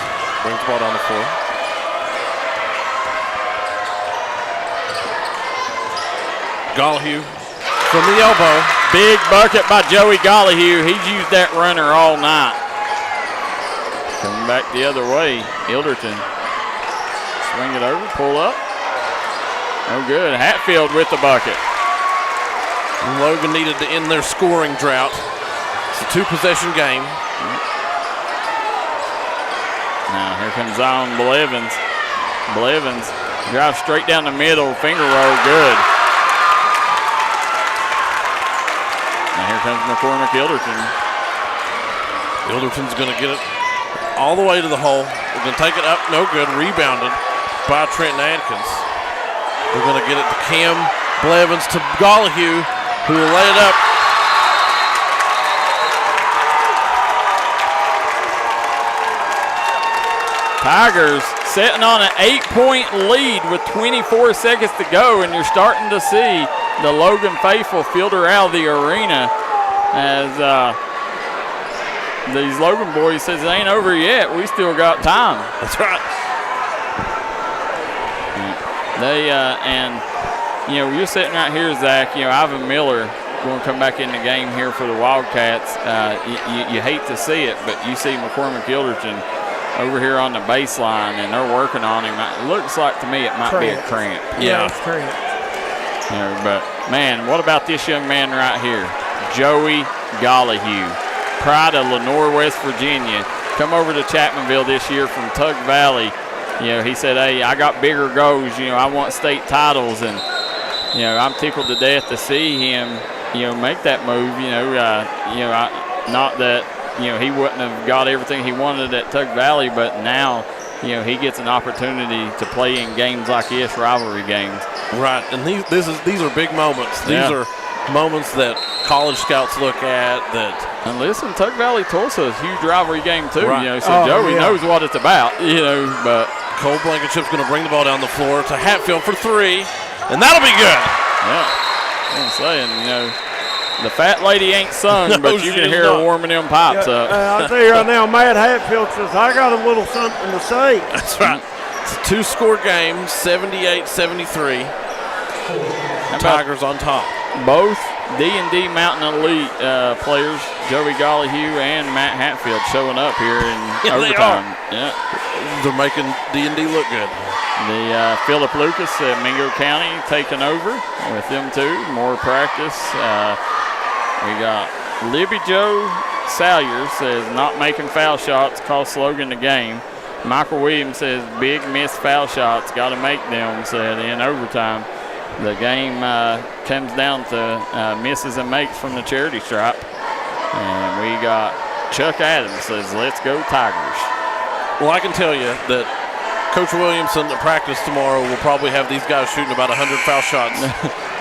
brings the ball down the floor. Gollihue from the elbow. Big bucket by Joey Gollihue. He's used that runner all night. Coming back the other way, Ilderton. Swing it over, pull up. No good. Hatfield with the bucket. Logan needed to end their scoring drought. It's a two-possession game. Now here comes Zion Blevins. Blevins drives straight down the middle, finger roll, good. Now here comes McCormick Ilderton. Ilderton's going to get it all the way to the hole. They're going to take it up, no good. Rebounded by Trenton Adkins. They're going to get it to Cam Blevins to Gollihue, who will lay it up. Tigers sitting on an 8-point lead with 24 seconds to go, and you're starting to see the Logan faithful filter out of the arena as these Logan boys says it ain't over yet. We still got time. That's right. They you're sitting right here, Zach. Ivan Miller going to come back in the game here for the Wildcats. You hate to see it, but you see McCormick Ilderton over here on the baseline, and they're working on him. It looks like to me it might be a cramp. Yeah, it's cramp. But, man, what about this young man right here? Joey Gollihue, pride of Lenore, West Virginia. Come over to Chapmanville this year from Tug Valley. He said, hey, I got bigger goals. I want state titles. And, I'm tickled to death to see him, make that move. Not that, he wouldn't have got everything he wanted at Tug Valley, but now, he gets an opportunity to play in games like this, rivalry games. Right, and these are big moments. These are moments that college scouts look at. And listen, Tug Valley Tulsa is a huge rivalry game too. Right. So Joey knows what it's about. But Cole Blankenship's going to bring the ball down the floor to Hatfield for three, and that'll be good. Yeah, I'm saying, the fat lady ain't sung, but you can hear her warming them pipes up. I'll tell you right now, Matt Hatfield says, I got a little something to say. That's right. It's a two-score game, 78-73. Tigers on top. Both D&D Mountain Elite players, Joey Gollihue and Matt Hatfield, showing up here in overtime. Yeah, they're making D&D look good. The Philip Lucas at Mingo County taking over with them too. More practice. We got Libby Joe Salyer says not making foul shots cost Logan the game. Michael Williams says big missed foul shots, got to make them, said in overtime. The game comes down to misses and makes from the charity stripe. And we got Chuck Adams says, let's go Tigers. Well, I can tell you that Coach Williamson at practice tomorrow will probably have these guys shooting about 100 foul shots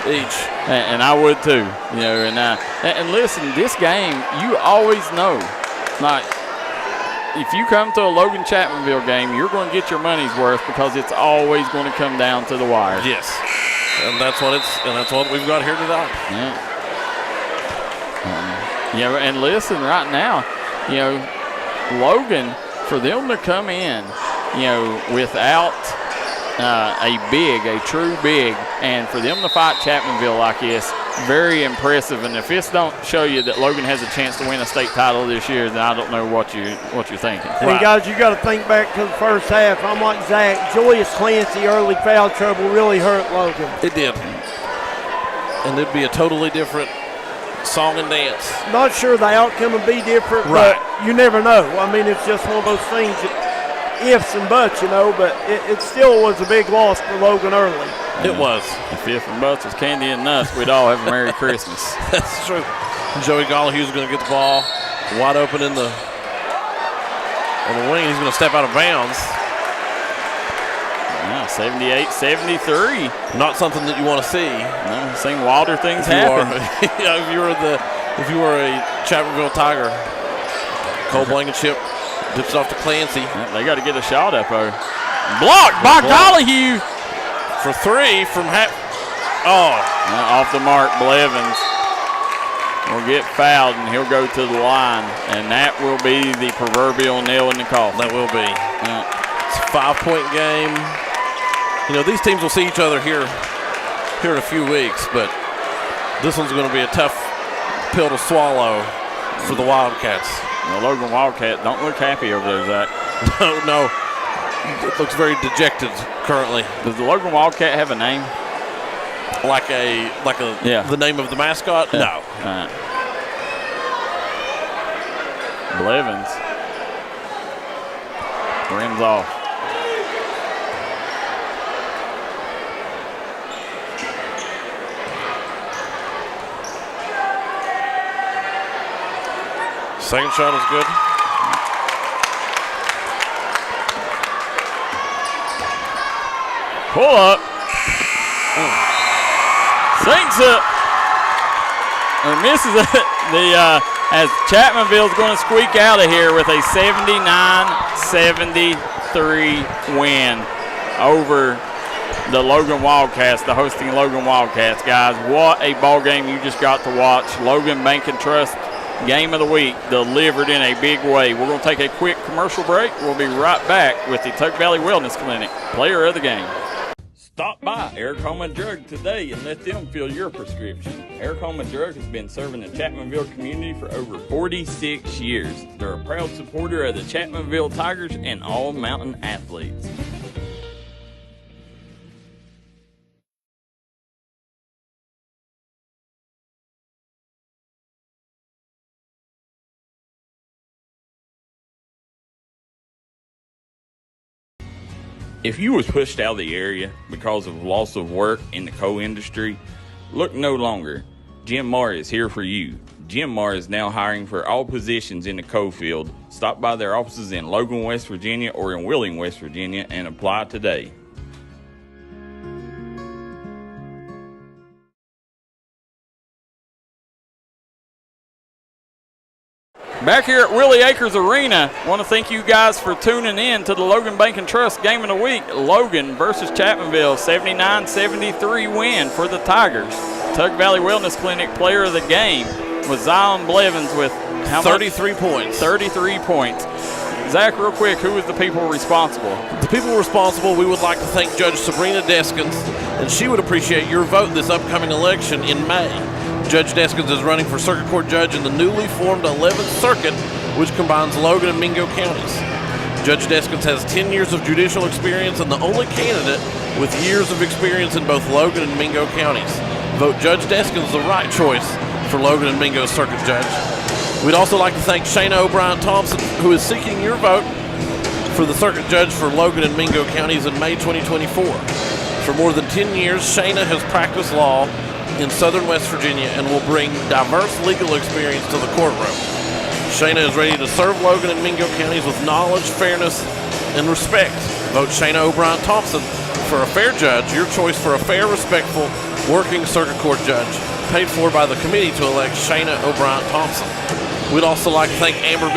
each. And I would too. And listen, this game, you always know, like, if you come to a Logan Chapmanville game, you're going to get your money's worth because it's always going to come down to the wire. Yes. And that's what we've got here tonight. Yeah. And listen, right now, Logan, for them to come in, without a true big, and for them to fight Chapmanville like this, very impressive. And if this don't show you that Logan has a chance to win a state title this year, then I don't know what you're thinking. And guys, you got to think back to the first half. I'm like Zach. Julius Clancy early foul trouble really hurt Logan. It did. And it'd be a totally different song and dance. Not sure the outcome would be different, but you never know. I mean, it's just one of those things that ifs and buts, but it still was a big loss for Logan early. It was. If ifs and buts was candy and nuts, we'd all have a Merry Christmas. That's true. Joey Gollihue's going to get the ball wide open on the wing. He's going to step out of bounds. Yeah, 78-73. Not something that you want to see. No, seen wilder things happen. If you were a Chapmanville Tiger, Cole Blankenship dips off to Clancy. Yeah, they got to get a shot up there. Blocked by Gollihue for 3 from off the mark. Blevins will get fouled, and he'll go to the line, and that will be the proverbial nail in the coffin. That will be. Yeah. It's a 5-point game. These teams will see each other here in a few weeks, but this one's going to be a tough pill to swallow for the Wildcats. The Logan Wildcat don't look happy over there, Zach. No. It looks very dejected currently. Does the Logan Wildcat have a name? The name of the mascot? Yeah. No. Blevins rims off. Second shot is good. Pull up. Sinks it. Or misses it. As Chapmanville's going to squeak out of here with a 79-73 win over the Logan Wildcats, the hosting Logan Wildcats. Guys, what a ball game you just got to watch. Logan Bank and Trust Game of the Week delivered in a big way. We're going to take a quick commercial break. We'll be right back with the Tuck Valley Wellness Clinic Player of the Game. Stop by Eric Homa Drug today and let them fill your prescription. Eric Homa Drug has been serving the Chapmanville community for over 46 years. They're a proud supporter of the Chapmanville Tigers and all mountain athletes. If you was pushed out of the area because of loss of work in the coal industry, look no longer. Jim Marr is here for you. Jim Marr is now hiring for all positions in the coal field. Stop by their offices in Logan, West Virginia or in Wheeling, West Virginia and apply today. Back here at Willie Acres Arena, I want to thank you guys for tuning in to the Logan Bank and Trust Game of the Week. Logan versus Chapmanville, 79-73 win for the Tigers. Tuck Valley Wellness Clinic Player of the Game was Zion Blevins with how 33 points. 33 points. Zach, real quick, who was the people responsible? The people responsible, we would like to thank Judge Sabrina Deskins, and she would appreciate your vote this upcoming election in May. Judge Deskins is running for Circuit Court Judge in the newly formed 11th Circuit, which combines Logan and Mingo counties. Judge Deskins has 10 years of judicial experience and the only candidate with years of experience in both Logan and Mingo counties. Vote Judge Deskins the right choice for Logan and Mingo Circuit Judge. We'd also like to thank Shayna O'Brien Thompson, who is seeking your vote for the Circuit Judge for Logan and Mingo counties in May 2024. For more than 10 years, Shayna has practiced law in southern West Virginia and will bring diverse legal experience to the courtroom. Shayna is ready to serve Logan and Mingo counties with knowledge, fairness, and respect. Vote Shayna O'Brien Thompson for a fair judge, your choice for a fair, respectful, working circuit court judge, paid for by the committee to elect Shayna O'Brien Thompson. We'd also like to thank Amber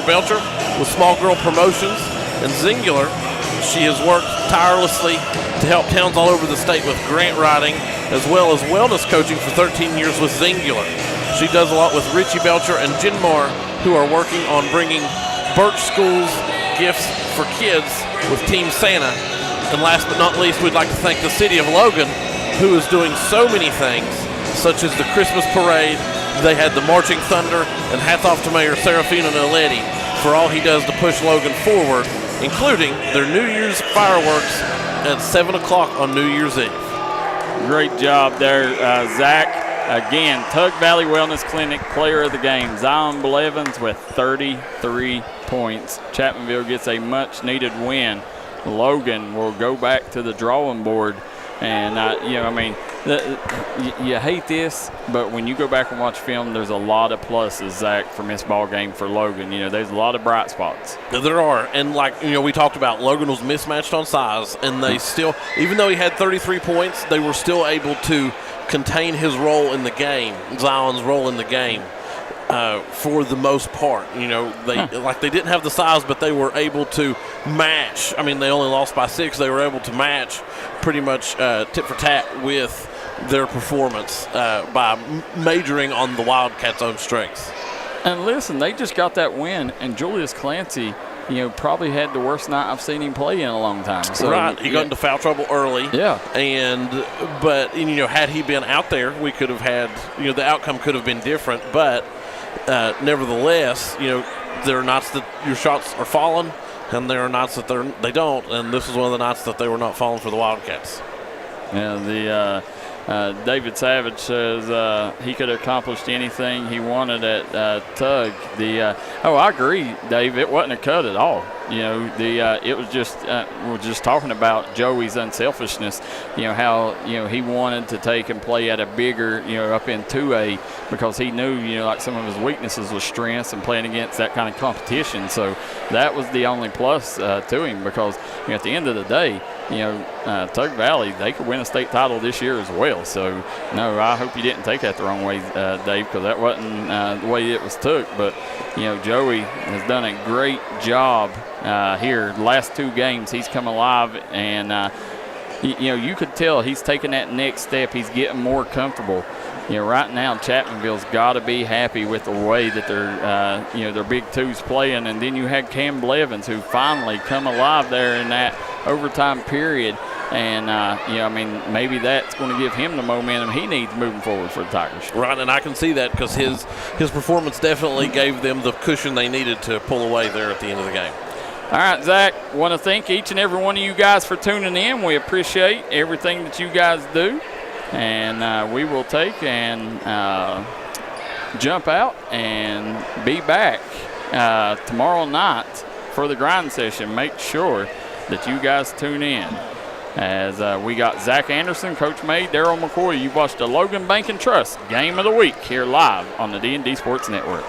Belcher with Small Girl Promotions and Zingular. She has worked tirelessly to help towns all over the state with grant writing as well as wellness coaching for 13 years with Zingular. She does a lot with Richie Belcher and Jen Marr, who are working on bringing Birch Schools gifts for kids with Team Santa. And last but not least, we'd like to thank the city of Logan, who is doing so many things, such as the Christmas parade. They had the Marching Thunder, and hats off to Mayor Serafino Noletti for all he does to push Logan forward, including their New Year's fireworks at 7 o'clock on New Year's Eve. Great job there, Zach. Again, Tuck Valley Wellness Clinic Player of the Game, Zion Blevins with 33 points. Chapmanville gets a much-needed win. Logan will go back to the drawing board. And, you hate this, but when you go back and watch film, there's a lot of pluses, Zach, from this ball game for Logan. There's a lot of bright spots. There are. And, we talked about, Logan was mismatched on size, and they still, even though he had 33 points, they were still able to contain his role in the game, Zion's role in the game. For the most part, they didn't have the size, but they were able to match. I mean, they only lost by 6. They were able to match pretty much tit for tat with their performance by majoring on the Wildcats' own strengths. And listen, they just got that win, and Julius Clancy, probably had the worst night I've seen him play in a long time. So, right, he got into foul trouble early. Yeah, but had he been out there, we could have had, the outcome could have been different, but. Nevertheless, there are nights that your shots are falling, and there are nights that they don't, and this is one of the nights that they were not falling for the Wildcats. Yeah, David Savage says he could have accomplished anything he wanted at Tug. I agree, Dave. It wasn't a cut at all. It was just we're just talking about Joey's unselfishness. How he wanted to take and play at a bigger, up in 2A because he knew, like some of his weaknesses was strengths and playing against that kind of competition. So that was the only plus to him because at the end of the day, Tug Valley, they could win a state title this year as well. So, no, I hope you didn't take that the wrong way, Dave, because that wasn't the way it was took. But, Joey has done a great job here. The last 2 games, he's come alive, and, you could tell he's taking that next step. He's getting more comfortable. Right now, Chapmanville's got to be happy with the way that their big twos playing. And then you had Cam Blevins, who finally come alive there in that overtime period. And, maybe that's going to give him the momentum he needs moving forward for the Tigers. Right, and I can see that because his performance definitely gave them the cushion they needed to pull away there at the end of the game. All right, Zach, want to thank each and every one of you guys for tuning in. We appreciate everything that you guys do. And we will take and jump out and be back tomorrow night for the grind session. Make sure that you guys tune in as we got Zach Anderson, Coach May, Darryl McCoy. You watched the Logan Bank and Trust Game of the Week here live on the D&D Sports Network.